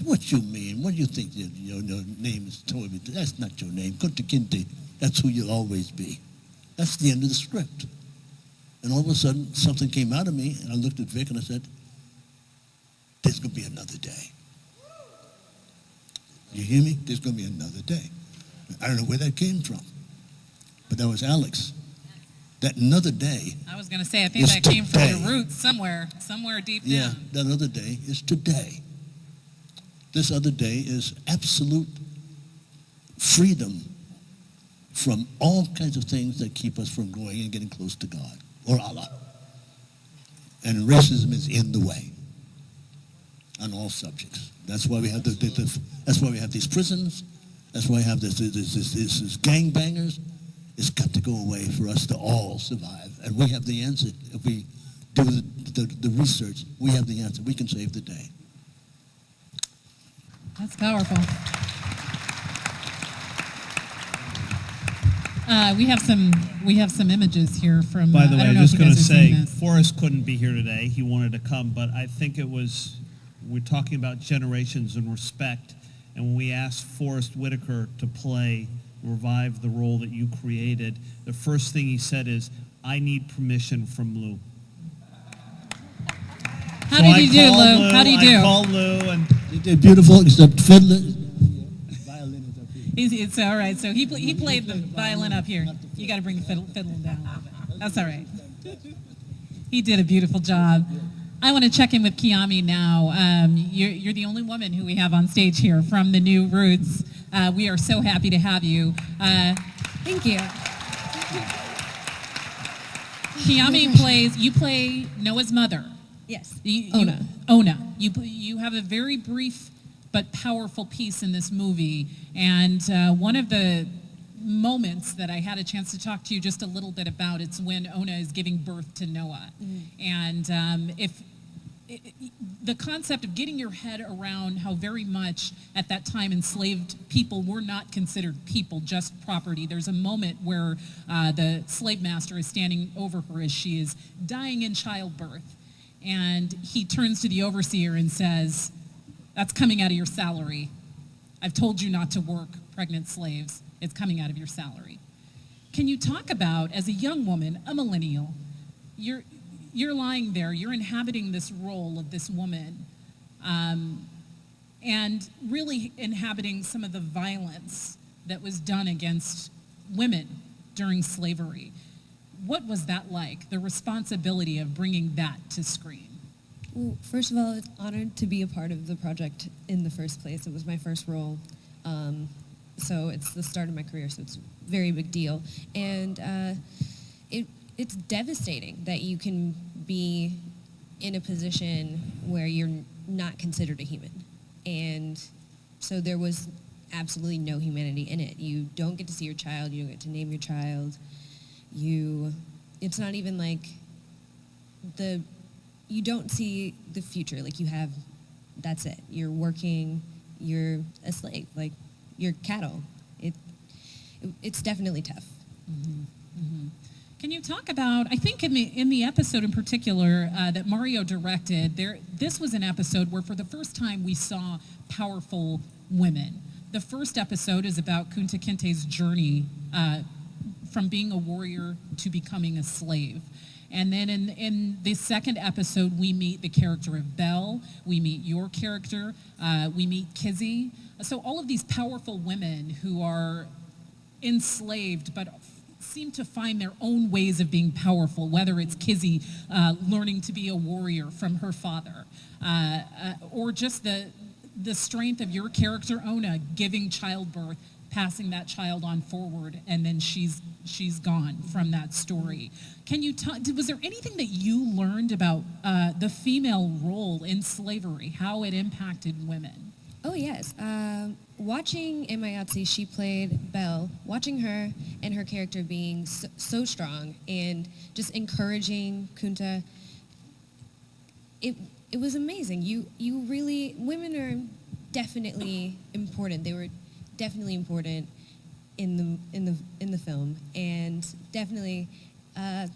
"What you mean? What do you think your name is Toby? That's not your name. Kunta Kinte, that's who you'll always be." That's the end of the script. And all of a sudden, something came out of me, and I looked at Vic, and I said, "There's going to be another day." You hear me? There's going to be another day. I don't know where that came from, but that was Alex. That another day. I was going to say, I think that came from your roots somewhere deep down. Yeah, that other day is today. This other day is absolute freedom from all kinds of things that keep us from going and getting close to God or Allah. And racism is in the way on all subjects. That's why we have that's why we have these prisons. That's why we have this gangbangers. It's got to go away for us to all survive. And we have the answer. If we do the research, we have the answer. We can save the day. That's powerful. We have some images here from. By the way, I'm just going to say, this. Forrest couldn't be here today. He wanted to come, but I think we're talking about generations and respect. And when we asked Forrest Whitaker to revive the role that you created, the first thing he said is, "I need permission from Lou." How did you do, Lou? How do you do? I called Lou, and he did beautiful, except fiddler. Violin is up here. It's all right. So he played the violin up here. You got to bring the fiddle down a little bit. That's all right. He did a beautiful job. I want to check in with Kiami now. You're the only woman who we have on stage here from the new Roots. We are so happy to have you. Thank you. Kiami you play Noah's mother. Yes, Ona. You have a very brief but powerful piece in this movie. And one of the moments that I had a chance to talk to you just a little bit about, it's when Ona is giving birth to Noah. And the concept of getting your head around how very much at that time enslaved people were not considered people, just property. There's a moment where the slave master is standing over her as she is dying in childbirth. And he turns to the overseer and says, "That's coming out of your salary. I've told you not to work pregnant slaves. It's coming out of your salary." Can you talk about, as a young woman, a millennial, you're lying there, you're inhabiting this role of this woman, and really inhabiting some of the violence that was done against women during slavery. What was that like, the responsibility of bringing that to screen? Well, first of all, it's honored to be a part of the project in the first place. It was my first role. So it's the start of my career, so it's a very big deal. And it's devastating that you can be in a position where you're not considered a human. And so there was absolutely no humanity in it. You don't get to see your child, you don't get to name your child. It's not even like you don't see the future. Like that's it. You're working, you're a slave, like you're cattle. It's definitely tough. Mm-hmm. Mm-hmm. Can you talk about, I think in the episode in particular that Mario directed, this was an episode where for the first time we saw powerful women. The first episode is about Kunta Kinte's journey from being a warrior to becoming a slave. And then in the second episode, we meet the character of Belle, we meet your character, we meet Kizzy. So all of these powerful women who are enslaved but seem to find their own ways of being powerful, whether it's Kizzy learning to be a warrior from her father, or just the strength of your character, Ona, giving childbirth, passing that child on forward, and then she's gone from that story. Can you was there anything that you learned about the female role in slavery, how it impacted women? Oh, yes. Watching in Mayatsi, she played Belle, watching her and her character being so strong and just encouraging Kunta, it was amazing. You really, women are definitely important. They were definitely important in the film, and definitely I'm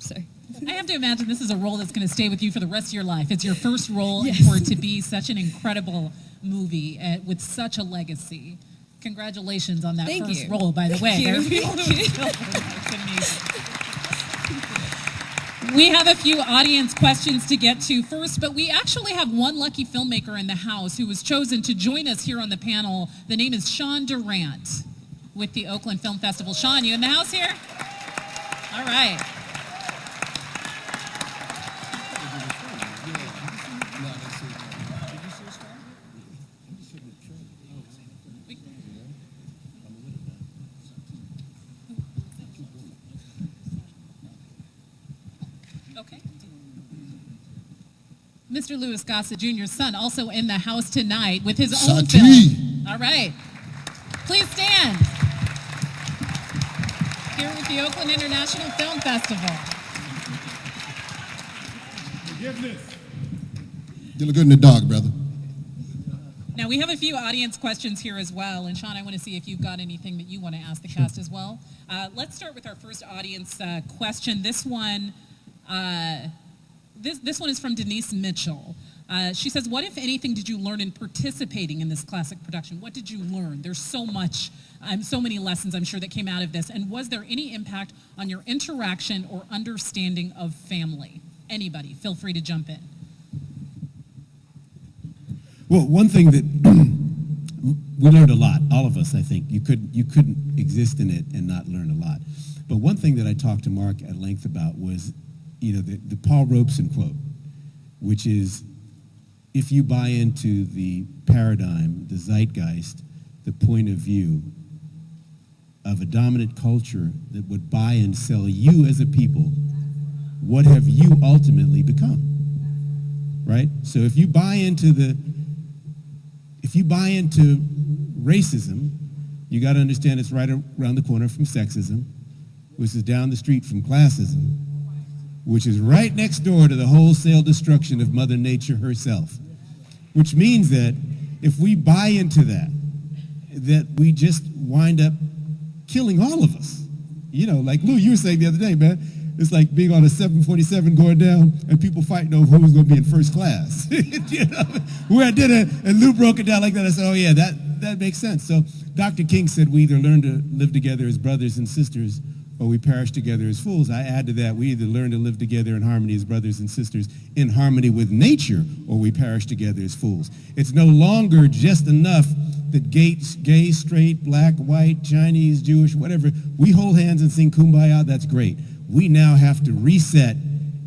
sorry. I have to imagine this is a role that's going to stay with you for the rest of your life. It's your first role, Yes. and for it to be such an incredible movie with such a legacy. Congratulations on that Thank first you. role, by the way. Thank you. We have a few audience questions to get to first, but we actually have one lucky filmmaker in the house who was chosen to join us here on the panel. The name is Sean Durant with the Oakland Film Festival. Sean, you in the house here? All right. Okay. Mr. Louis Gossett Jr.'s son also in the house tonight with his own Sati. film. All right. Please stand. Here with the Oakland International Film Festival. Forgiveness. You look good in the dog, brother. Now, we have a few audience questions here as well. And Sean, I want to see if you've got anything that you want to ask the cast as well. Let's start with our first audience question. This one is from Denise Mitchell. She says, what, if anything, did you learn in participating in this classic production? What did you learn? There's so much, so many lessons, I'm sure, that came out of this. And was there any impact on your interaction or understanding of family? Anybody, feel free to jump in. Well, one thing that we learned a lot, all of us, I think. You couldn't exist in it and not learn a lot. But one thing that I talked to Mark at length about was, the Paul Robeson quote, which is, if you buy into the paradigm, the zeitgeist, the point of view of a dominant culture that would buy and sell you as a people, what have you ultimately become? Right? So if you buy into racism, you got to understand it's right around the corner from sexism, which is down the street from classism, which is right next door to the wholesale destruction of Mother Nature herself. Which means that if we buy into that we just wind up killing all of us. Like Lou, you were saying the other day, man, it's like being on a 747 going down and people fighting over who was going to be in first class. We're at dinner and Lou broke it down like that. I said, oh yeah, that makes sense. So Dr. King said we either learn to live together as brothers and sisters or we perish together as fools. I add to that, we either learn to live together in harmony as brothers and sisters, in harmony with nature, or we perish together as fools. It's no longer just enough that gay, straight, black, white, Chinese, Jewish, whatever, we hold hands and sing Kumbaya, that's great. We now have to reset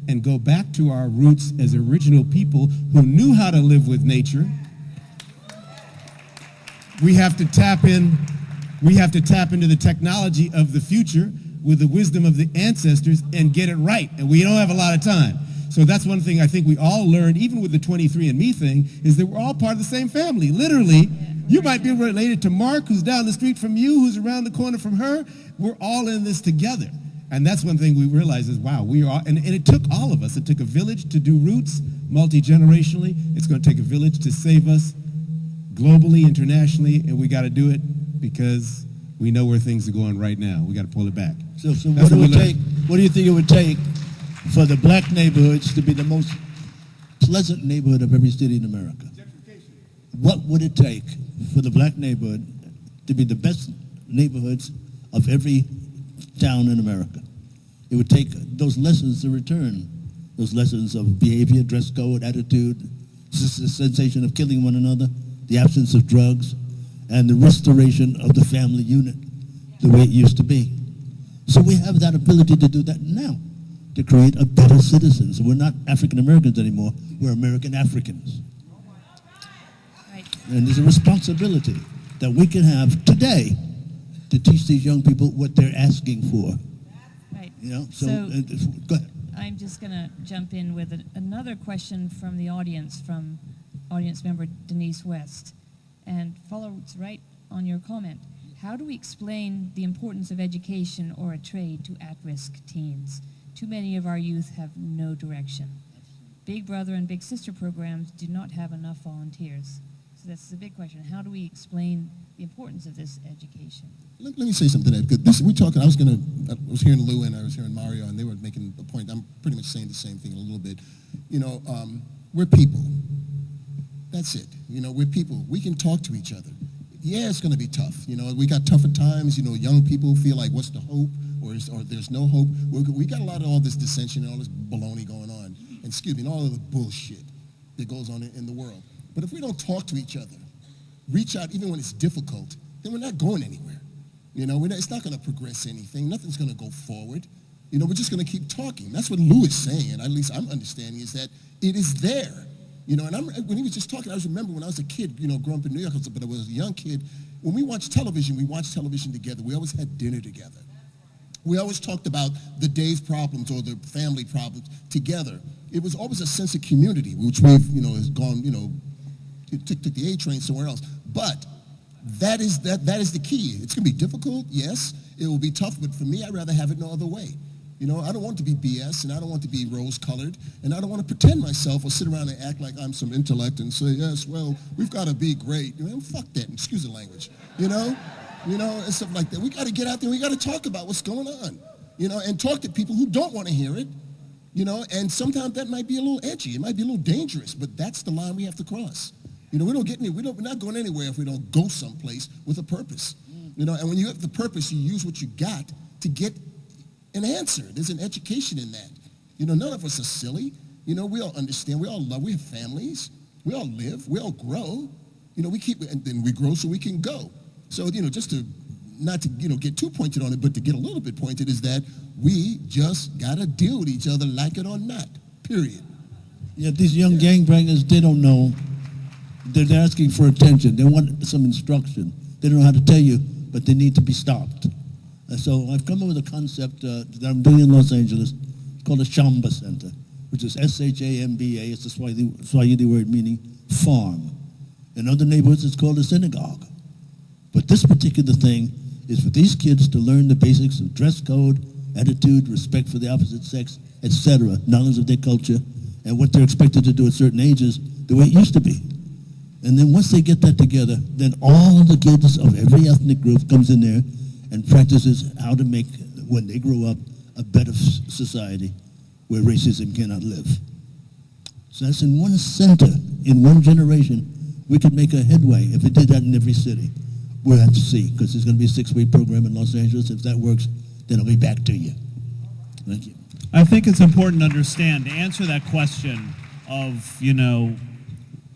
and go back to our roots as original people who knew how to live with nature. We have to tap into the technology of the future with the wisdom of the ancestors and get it right. And we don't have a lot of time. So that's one thing I think we all learned, even with the 23andMe thing, is that we're all part of the same family. Literally, you might be related to Mark, who's down the street from you, who's around the corner from her. We're all in this together. And that's one thing we realize is, wow, we are, and it took all of us. It took a village to do roots multi-generationally. It's going to take a village to save us globally, internationally, and we got to do it because we know where things are going right now. We got to pull it back. So what do you think it would take for the black neighborhoods to be the most pleasant neighborhood of every city in America? What would it take for the black neighborhood to be the best neighborhoods of every town in America? It would take those lessons to return, those lessons of behavior, dress code, attitude, the sensation of killing one another, the absence of drugs, and the restoration of the family unit the way it used to be. So we have that ability to do that now, to create a better citizen. So we're not African Americans anymore, we're American Africans. Right. And there's a responsibility that we can have today to teach these young people what they're asking for. Right. You know, So go ahead. I'm just going to jump in with another question from the audience, from audience member Denise West, and follows right on your comment. How do we explain the importance of education or a trade to at-risk teens? Too many of our youth have no direction. Big Brother and Big Sister programs do not have enough volunteers. So that's the big question. How do we explain the importance of this education? Let me say something. I was hearing Lou and I was hearing Mario, and they were making a point. I'm pretty much saying the same thing a little bit. You know, we're people. That's it. You know, we're people. We can talk to each other. Yeah, it's going to be tough. You know, we got tougher times. You know, young people feel like, what's the hope? Or there's no hope. We got a lot of all this dissension and all this baloney going on. And all of the bullshit that goes on in the world. But if we don't talk to each other, reach out even when it's difficult, then we're not going anywhere. You know, it's not going to progress anything. Nothing's going to go forward. You know, we're just going to keep talking. That's what Lou is saying, at least I'm understanding, is that it is there. You know, and when he was just talking, I just remember when I was a kid, you know, growing up in New York, but I was a young kid. When we watched television together. We always had dinner together. We always talked about the day's problems or the family problems together. It was always a sense of community, which we've, you know, has gone, you know, took the A train somewhere else. But that is the key. It's going to be difficult, yes. It will be tough, but for me, I'd rather have it no other way. You know, I don't want to be BS, and I don't want to be rose-colored, and I don't want to pretend myself or sit around and act like I'm some intellect and say, yes, well, we've got to be great. You know, fuck that, excuse the language, you know, and stuff like that. We got to get out there. We got to talk about what's going on, you know, and talk to people who don't want to hear it, you know, and sometimes that might be a little edgy. It might be a little dangerous, but that's the line we have to cross. You know, we're not going anywhere if we don't go someplace with a purpose, you know, and when you have the purpose, you use what you got to get an answer. There's an education in that. You know, none of us are silly. You know, we all understand. We all love. We have families. We all live. We all grow. You know, and then we grow so we can go. So, you know, just to, not to, you know, get too pointed on it, but to get a little bit pointed is that we just got to deal with each other like it or not, period. Yeah, these young gangbangers, they don't know. They're asking for attention. They want some instruction. They don't know how to tell you, but they need to be stopped. So I've come up with a concept that I'm doing in Los Angeles. It's called a Shamba Center, which is S-H-A-M-B-A. It's a Swahili word meaning farm. In other neighborhoods, it's called a synagogue. But this particular thing is for these kids to learn the basics of dress code, attitude, respect for the opposite sex, etc., knowledge of their culture, and what they're expected to do at certain ages, the way it used to be. And then once they get that together, then all the kids of every ethnic group comes in there and practices how to make, when they grow up, a better society where racism cannot live. So that's in one center, in one generation, we could make a headway if it did that in every city. We'll have to see, because there's going to be a 6-week program in Los Angeles. If that works, then I'll be back to you. Thank you. I think it's important to understand, to answer that question of,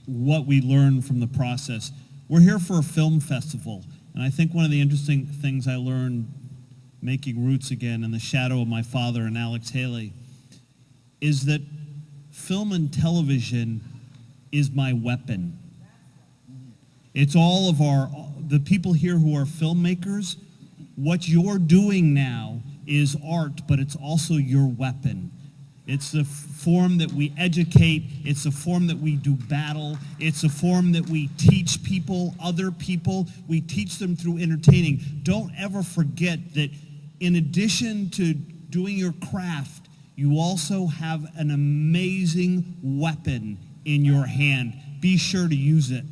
what we learn from the process. We're here for a film festival, and I think one of the interesting things I learned making Roots again in the shadow of my father and Alex Haley is that film and television is my weapon. It's all of the people here who are filmmakers. What you're doing now is art, but it's also your weapon. It's the form that we educate. It's a form that we do battle. It's a form that we teach people, other people. We teach them through entertaining. Don't ever forget that in addition to doing your craft, you also have an amazing weapon in your hand. Be sure to use it.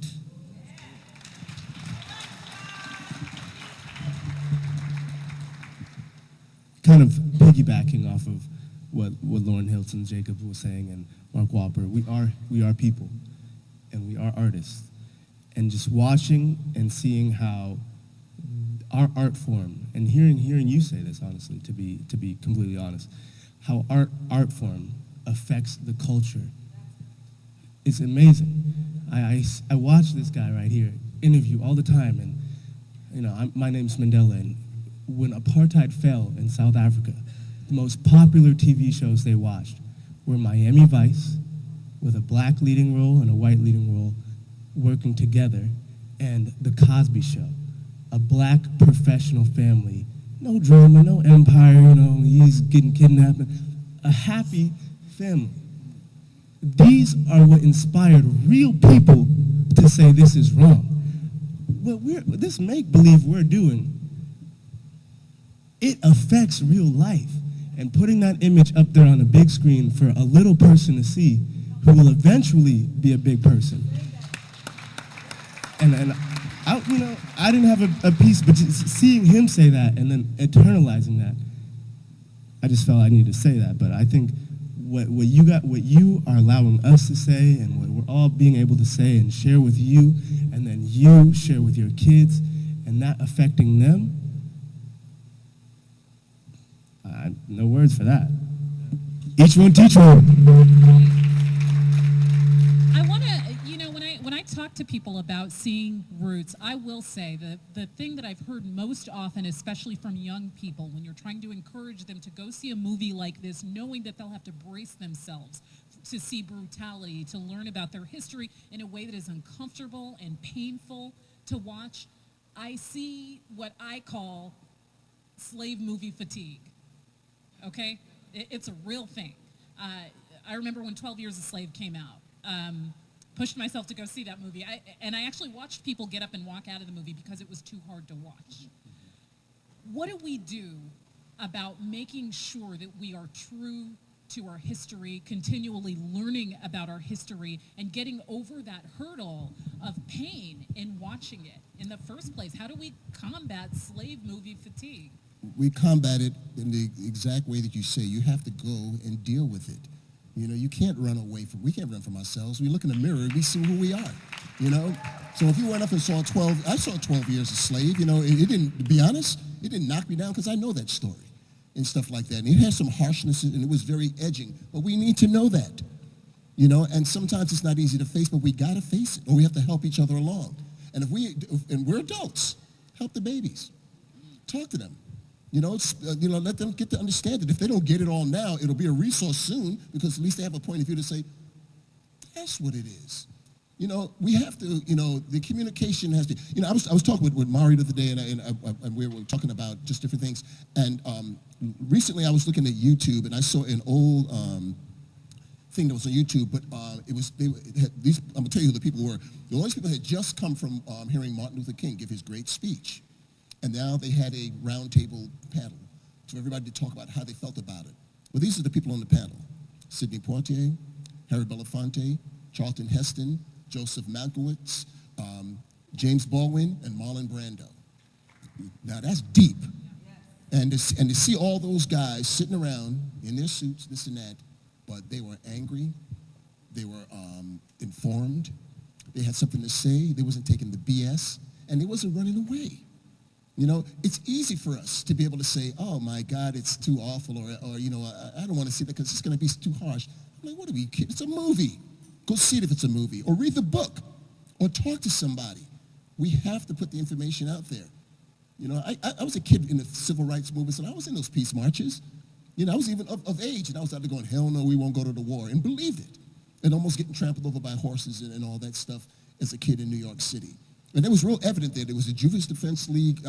Kind of piggybacking off of what Lauren Hilton Jacobs was saying and Mark Wahlberg, we are people, and we are artists. And just watching and seeing how our art form, and hearing you say this honestly, to be completely honest, how art form affects the culture. It's amazing. I watch this guy right here interview all the time, and my name's Mandela, and when apartheid fell in South Africa, the most popular TV shows they watched were Miami Vice, with a black leading role and a white leading role working together, and The Cosby Show, a black professional family. No drama, no empire, he's getting kidnapped. A happy family. These are what inspired real people to say this is wrong. This make-believe we're doing, it affects real life. And putting that image up there on a big screen for a little person to see who will eventually be a big person. And I didn't have a piece, but just seeing him say that and then internalizing that, I just felt I needed to say that. But I think what you are allowing us to say and what we're all being able to say and share with you, and then you share with your kids, and that affecting them, no words for that. Each one teach one. I want to, when I talk to people about seeing Roots, I will say that the thing that I've heard most often, especially from young people, when you're trying to encourage them to go see a movie like this, knowing that they'll have to brace themselves to see brutality, to learn about their history in a way that is uncomfortable and painful to watch, I see what I call slave movie fatigue. Okay? It's a real thing. I remember when 12 Years a Slave came out. Pushed myself to go see that movie. And I actually watched people get up and walk out of the movie because it was too hard to watch. What do we do about making sure that we are true to our history, continually learning about our history, and getting over that hurdle of pain in watching it in the first place? How do we combat slave movie fatigue? We combat it in the exact way that you say. You have to go and deal with it. You can't run away from, we can't run from ourselves. We look in the mirror, we see who we are, So if you went up and saw 12, I saw 12 Years a Slave, it didn't, to be honest, it didn't knock me down because I know that story and stuff like that. And it has some harshness and it was very edging, but we need to know that, and sometimes it's not easy to face, but we gotta face it, or we have to help each other along. And and we're adults, help the babies, talk to them. Let them get to understand it. If they don't get it all now, it'll be a resource soon because at least they have a point of view to say, that's what it is. We have to, the communication has to, I was talking with Mari the other day and we were talking about just different things. And recently I was looking at YouTube and I saw an old thing that was on YouTube, but I'm going to tell you who the people were. All these people had just come from hearing Martin Luther King give his great speech. And now they had a roundtable panel for everybody to talk about how they felt about it. Well, these are the people on the panel: Sidney Poitier, Harry Belafonte, Charlton Heston, Joseph Mankiewicz, James Baldwin, and Marlon Brando. Now that's deep. And to see all those guys sitting around in their suits, this and that, but they were angry, they were informed, They had something to say. They wasn't taking the BS, and they wasn't running away. You know, it's easy for us to be able to say, oh, my God, it's too awful, or you know, I don't want to see that because it's going to be too harsh. I'm like, what are we kidding? It's a movie. Go see it if it's a movie, or read the book, or talk to somebody. We have to put the information out there. You know, I was a kid in the civil rights movement, and I was in those peace marches. You know, I was even of age, and I was out there going, hell no, we won't go to the war, and believed it, and almost getting trampled over by horses and all that stuff as a kid in New York City. And it was real evident there. There was a Juvenile Defense League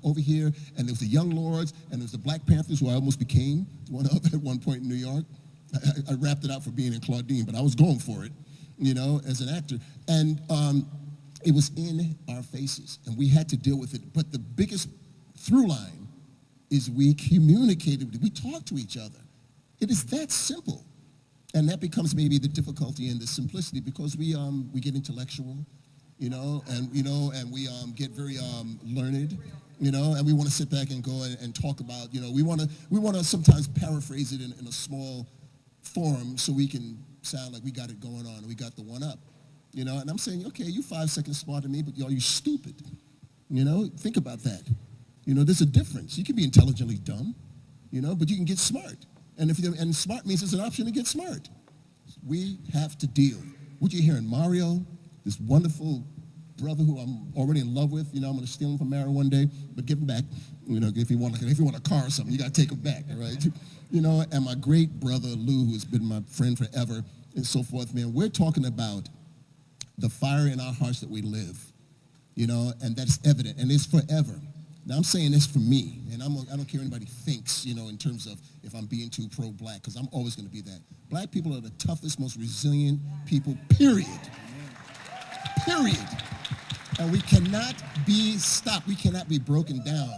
over here, and there was the Young Lords, and there was the Black Panthers, who I almost became one of at one point in New York. I wrapped it out for being in Claudine, but I was going for it, you know, as an actor. And it was in our faces, and we had to deal with it. But the biggest through line is we communicated, we talked to each other. It is that simple. And that becomes maybe the difficulty and the simplicity, because we get intellectual, you know, and we get very learned, you know, and we want to sit back and go and talk about, you know, we want to sometimes paraphrase it in a small form so we can sound like we got it going on, we got the one up, you know. And I'm saying, okay, you 5 seconds smarter than me, but you stupid, you know. Think about that. You know, there's a difference. You can be intelligently dumb, you know, but you can get smart. And and smart means there's an option to get smart. We have to deal. What you hearing, Mario, this wonderful brother who I'm already in love with. You know, I'm going to steal him from Mara one day, but give him back. You know, if you want a car or something, you got to take him back, all right? You know, and my great brother Lou, who has been my friend forever, and so forth. Man, we're talking about the fire in our hearts that we live. You know, and that's evident, and it's forever. Now, I'm saying this for me, and I don't care what anybody thinks, you know, in terms of if I'm being too pro-black, because I'm always going to be that. Black people are the toughest, most resilient people, period. Period. And we cannot be stopped. We cannot be broken down.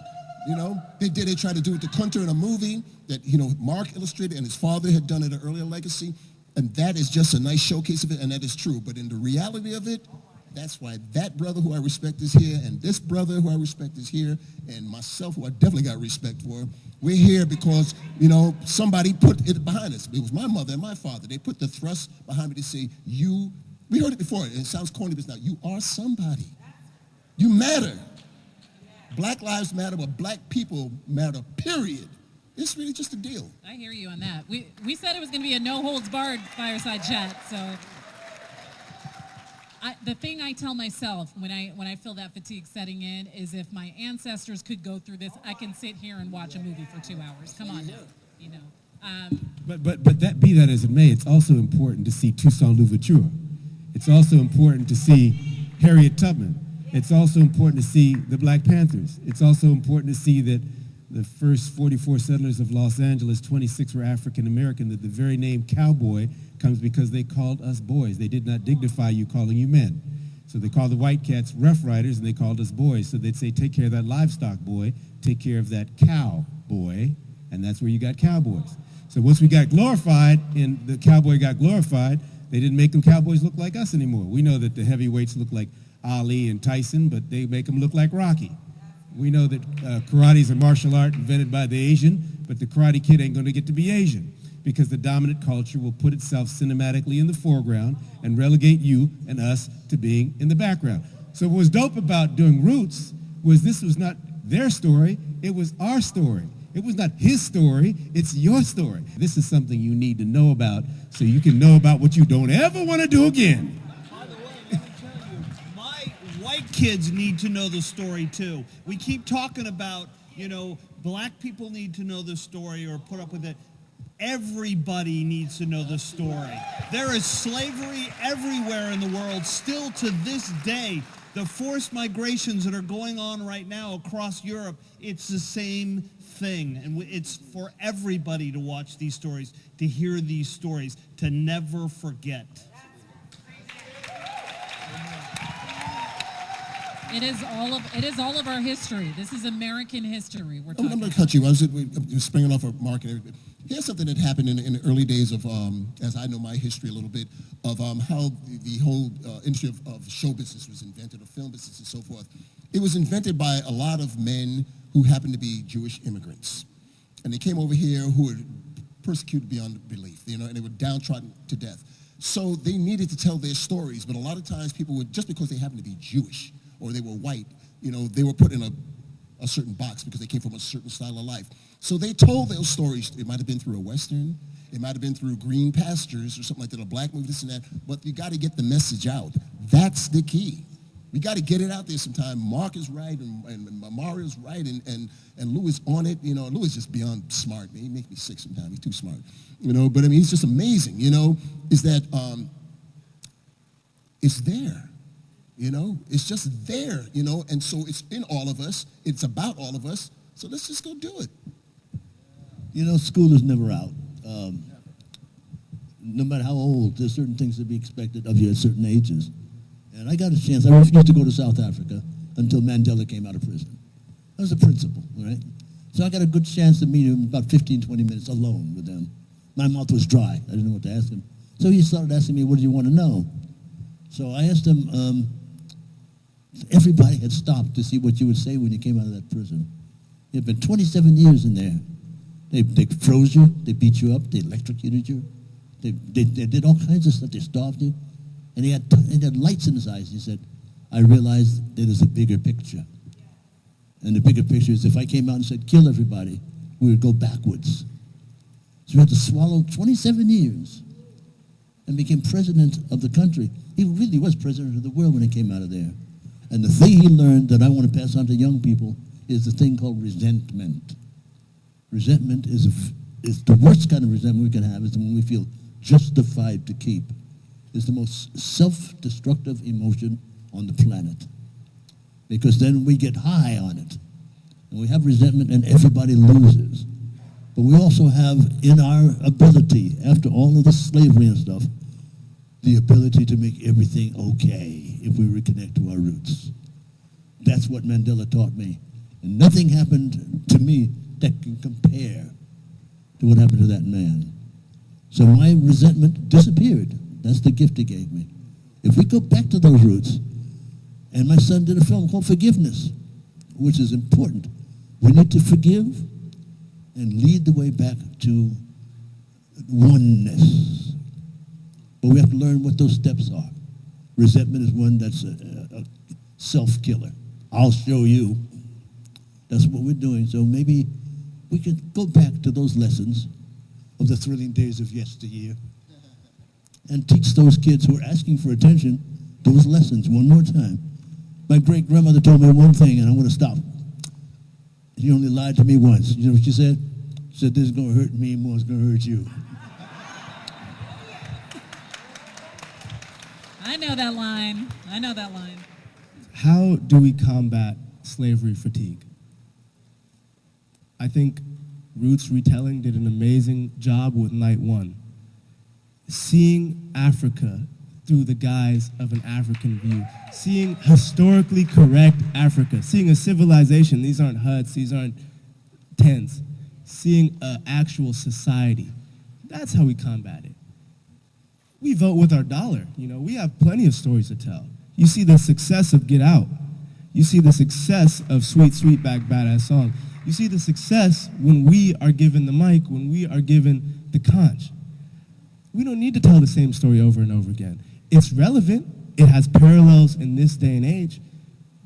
You know, they tried to do it to Hunter in a movie that, you know, Mark illustrated, and his father had done it an earlier legacy, and that is just a nice showcase of it, and that is true. But in the reality of it, that's why that brother who I respect is here, and this brother who I respect is here, and myself, who I definitely got respect for. We're here because, you know, somebody put it behind us. It was my mother and my father. They put the thrust behind me to say, we heard it before, and it sounds corny, but it's not. You are somebody. You matter. Black lives matter, but black people matter, period. It's really just a deal. I hear you on that. We said it was going to be a no-holds-barred fireside chat, so... the thing I tell myself when I feel that fatigue setting in is, if my ancestors could go through this, I can sit here and watch a movie for 2 hours. Come on, you know. But that, be that as it may, it's also important to see Toussaint Louverture. It's also important to see Harriet Tubman. It's also important to see the Black Panthers. It's also important to see that the first 44 settlers of Los Angeles, 26 were African American, that the very name cowboy comes because they called us boys. They did not dignify you calling you men. So they called the white cats Rough Riders, and they called us boys. So they'd say, take care of that livestock boy, take care of that cow boy, and that's where you got cowboys. So once we got glorified, and the cowboy got glorified, they didn't make them cowboys look like us anymore. We know that the heavyweights look like Ali and Tyson, but they make them look like Rocky. We know that karate is a martial art invented by the Asian, but the Karate Kid ain't going to get to be Asian, because the dominant culture will put itself cinematically in the foreground and relegate you and us to being in the background. So what was dope about doing Roots was this was not their story, it was our story. It was not his story, it's your story. This is something you need to know about so you can know about what you don't ever want to do again. White kids need to know the story too. We keep talking about, you know, black people need to know the story or put up with it. Everybody needs to know the story. There is slavery everywhere in the world still to this day. The forced migrations that are going on right now across Europe, it's the same thing. And it's for everybody to watch these stories, to hear these stories, to never forget. It is all of our history. This is American history. I'm going to cut you. I was springing off of Mark. Here's something that happened in the early days of, as I know my history a little bit, of how the whole industry of show business was invented, of film business and so forth. It was invented by a lot of men who happened to be Jewish immigrants. And they came over here who were persecuted beyond belief, you know, and they were downtrodden to death. So they needed to tell their stories, but a lot of times people would, just because they happened to be Jewish or they were white, they were put in a certain box because they came from a certain style of life. So they told those stories. It might have been through a Western, it might have been through Green Pastures or something like that, a black movie, this and that, but you got to get the message out. That's the key. We got to get it out there sometime. Mark is right, and Mario's right, and Lou is on it. Lou is just beyond smart. Man, he makes me sick sometimes. He's too smart. But I mean, he's just amazing. Is that it's there. It's just there. And so it's in all of us. It's about all of us. So let's just go do it. School is never out. No matter how old, there's certain things to be expected of you at certain ages. And I got a chance. I refused to go to South Africa until Mandela came out of prison. That was a principle, right? So I got a good chance to meet him about 15, 20 minutes alone with him. My mouth was dry. I didn't know what to ask him. So he started asking me, what do you want to know? So I asked him, everybody had stopped to see what you would say when you came out of that prison. You had been 27 years in there. They froze you. They beat you up. They electrocuted you. They did all kinds of stuff. They starved you. And he had lights in his eyes. He said, I realized there is a bigger picture. And the bigger picture is if I came out and said, kill everybody, we would go backwards. So we had to swallow 27 years and became president of the country. He really was president of the world when he came out of there. And the thing he learned that I want to pass on to young people is the thing called resentment. Resentment is the worst kind of resentment we can have is when we feel justified to keep. It's the most self-destructive emotion on the planet. Because then we get high on it. And we have resentment and everybody loses. But we also have in our ability, after all of the slavery and stuff, the ability to make everything okay if we reconnect to our roots. That's what Mandela taught me. And nothing happened to me that can compare to what happened to that man. So my resentment disappeared. That's the gift he gave me. If we go back to those roots, and my son did a film called Forgiveness, which is important. We need to forgive and lead the way back to oneness. But we have to learn what those steps are. Resentment is one that's a self-killer. I'll show you. That's what we're doing. So maybe we could go back to those lessons of the thrilling days of yesteryear and teach those kids who are asking for attention those lessons one more time. My great-grandmother told me one thing, and I want to stop. She only lied to me once. You know what she said? She said, this is going to hurt me more than it's going to hurt you. I know that line. I know that line. How do we combat slavery fatigue? I think Roots Retelling did an amazing job with Night One. Seeing Africa through the guise of an African view, seeing historically correct Africa, seeing a civilization, these aren't huts, these aren't tents, seeing an actual society. That's how we combat it. We vote with our dollar. We have plenty of stories to tell. You see the success of Get Out. You see the success of Sweet Sweetback Badass Song. You see the success when we are given the mic, when we are given the conch. We don't need to tell the same story over and over again. It's relevant. It has parallels in this day and age,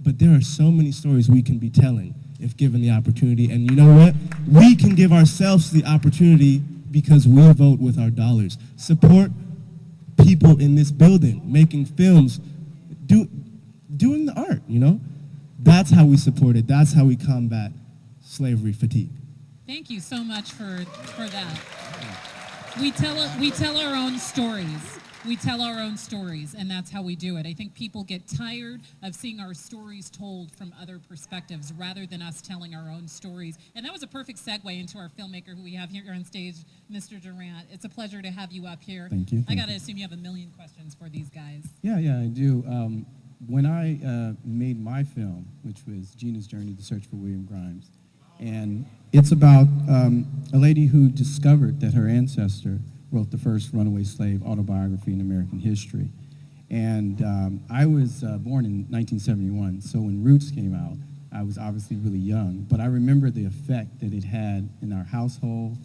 but there are so many stories we can be telling if given the opportunity. And you know what? We can give ourselves the opportunity because we vote with our dollars. Support people in this building, making films, doing the art, That's how we support it. That's how we combat slavery fatigue. Thank you so much for that. We tell our own stories. We tell our own stories, and that's how we do it. I think people get tired of seeing our stories told from other perspectives rather than us telling our own stories. And that was a perfect segue into our filmmaker who we have here on stage, Mr. Durant. It's a pleasure to have you up here. Thank you. I got to assume you have a million questions for these guys. Yeah, I do. When I made my film, which was Gina's Journey, The Search for William Grimes, and it's about a lady who discovered that her ancestor wrote the first runaway slave autobiography in American history. And I was born in 1971, so when Roots came out, I was obviously really young, but I remember the effect that it had in our household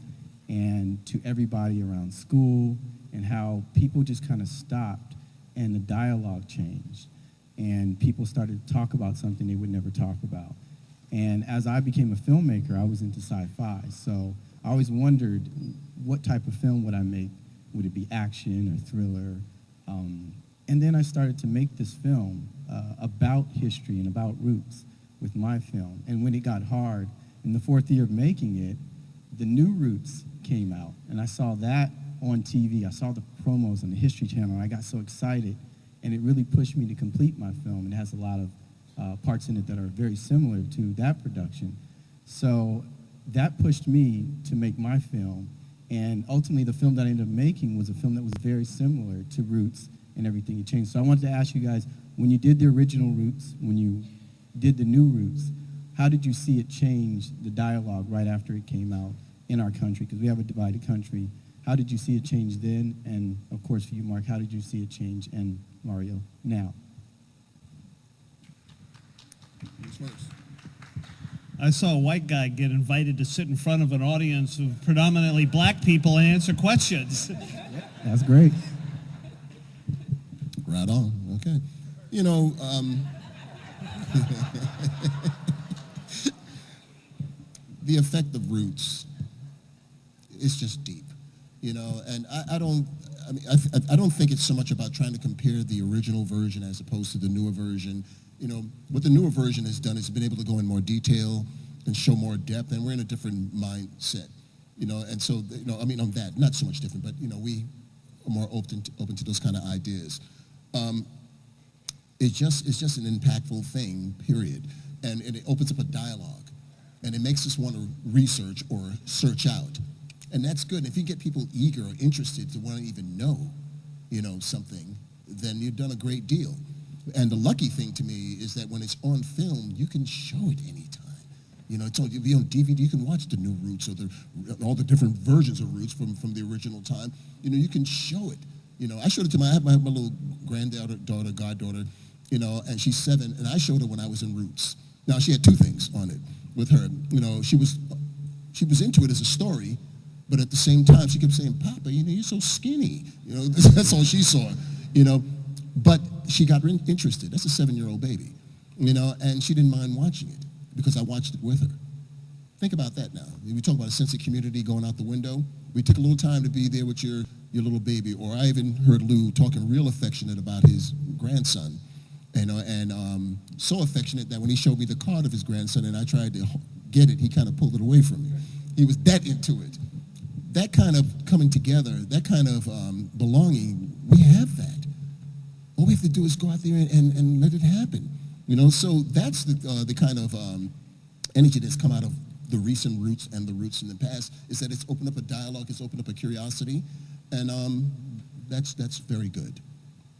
and to everybody around school and how people just kind of stopped and the dialogue changed. And people started to talk about something they would never talk about. And as I became a filmmaker, I was into sci-fi. So I always wondered, what type of film would I make? Would it be action or thriller? And then I started to make this film about history and about roots with my film. And when it got hard, in the 4th year of making it, the new Roots came out. And I saw that on TV. I saw the promos on the History Channel, and I got so excited. And it really pushed me to complete my film. It has a lot of parts in it that are very similar to that production. So that pushed me to make my film. And ultimately, the film that I ended up making was a film that was very similar to Roots and everything. It changed. So I wanted to ask you guys, when you did the original Roots, when you did the new Roots, how did you see it change the dialogue right after it came out in our country? Because we have a divided country. How did you see it change then? And of course, for you, Mark, how did you see it change, and Mario, now? I saw a white guy get invited to sit in front of an audience of predominantly black people and answer questions. That's great. Right on. Okay. You know, the effect of Roots is just deep, you know, and I don't think it's so much about trying to compare the original version as opposed to the newer version. You know, what the newer version has done is been able to go in more detail and show more depth, and we're in a different mindset, you know, and so, you know, I mean, on that, not so much different, but, you know, we are more open to those kind of ideas. It's just an impactful thing, period, and it opens up a dialogue, and it makes us want to research or search out, and that's good. If you get people eager or interested to want to even know, you know, something, then you've done a great deal. And the lucky thing to me is that when it's on film, you can show it anytime. You know, it'll be on DVD. You can watch the new Roots or all the different versions of Roots from the original time. You know, you can show it. You know, I showed it to I have my little goddaughter, you know, and she's 7, and I showed her when I was in Roots. Now, she had 2 things on it with her. You know, she was into it as a story, but at the same time, she kept saying, "Papa, you know, you're so skinny." You know, that's all she saw, you know. But she got interested. That's a 7-year-old baby, you know, and she didn't mind watching it because I watched it with her. Think about that now. We talk about a sense of community going out the window. We took a little time to be there with your little baby. Or I even heard Lou talking real affectionate about his grandson, you know, and so affectionate that when he showed me the card of his grandson and I tried to get it, he kind of pulled it away from me. He was that into it. That kind of coming together, that kind of belonging, we have that. All we have to do is go out there and let it happen, you know. So that's the kind of energy that's come out of the recent Roots and the Roots in the past, is that it's opened up a dialogue, it's opened up a curiosity, and that's very good.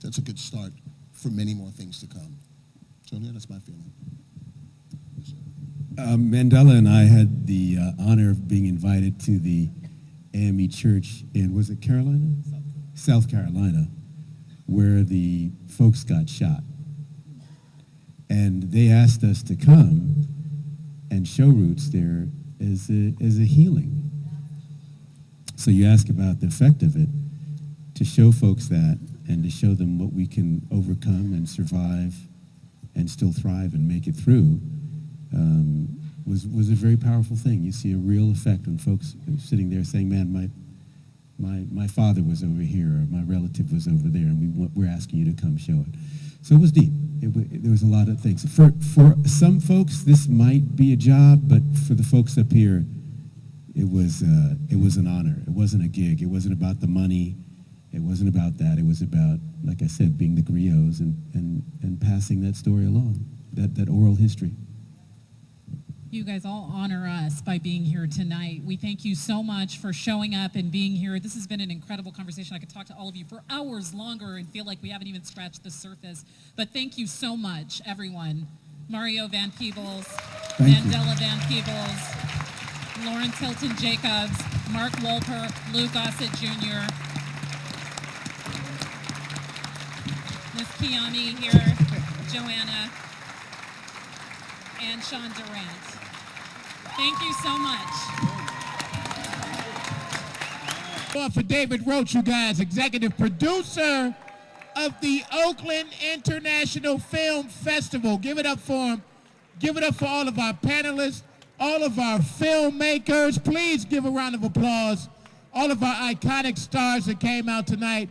That's a good start for many more things to come. So yeah, that's my feeling. Mandela and I had the honor of being invited to the AME Church in, was it Carolina? South Carolina, where the folks got shot. And they asked us to come and show Roots there as a healing. So you ask about the effect of it, to show folks that and to show them what we can overcome and survive and still thrive and make it through was a very powerful thing. You see a real effect when folks are sitting there saying, "Man, my father was over here, or my relative was over there, and we're asking you to come show it." So it was deep. There was a lot of things. For some folks, this might be a job, but for the folks up here, it was an honor. It wasn't a gig. It wasn't about the money. It wasn't about that. It was about, like I said, being the griots and passing that story along, that oral history. You guys all honor us by being here tonight. We thank you so much for showing up and being here. This has been an incredible conversation. I could talk to all of you for hours longer and feel like we haven't even scratched the surface. But thank you so much, everyone. Mario Van Peebles, Mandela Van Peebles, Lawrence Hilton Jacobs, Mark Wolper, Lou Gossett Jr., Miss Kiani here, Joanna, and Sean Durant. Thank you so much. For David Roach, you guys, executive producer of the Oakland International Film Festival. Give it up for him. Give it up for all of our panelists, all of our filmmakers. Please give a round of applause. All of our iconic stars that came out tonight.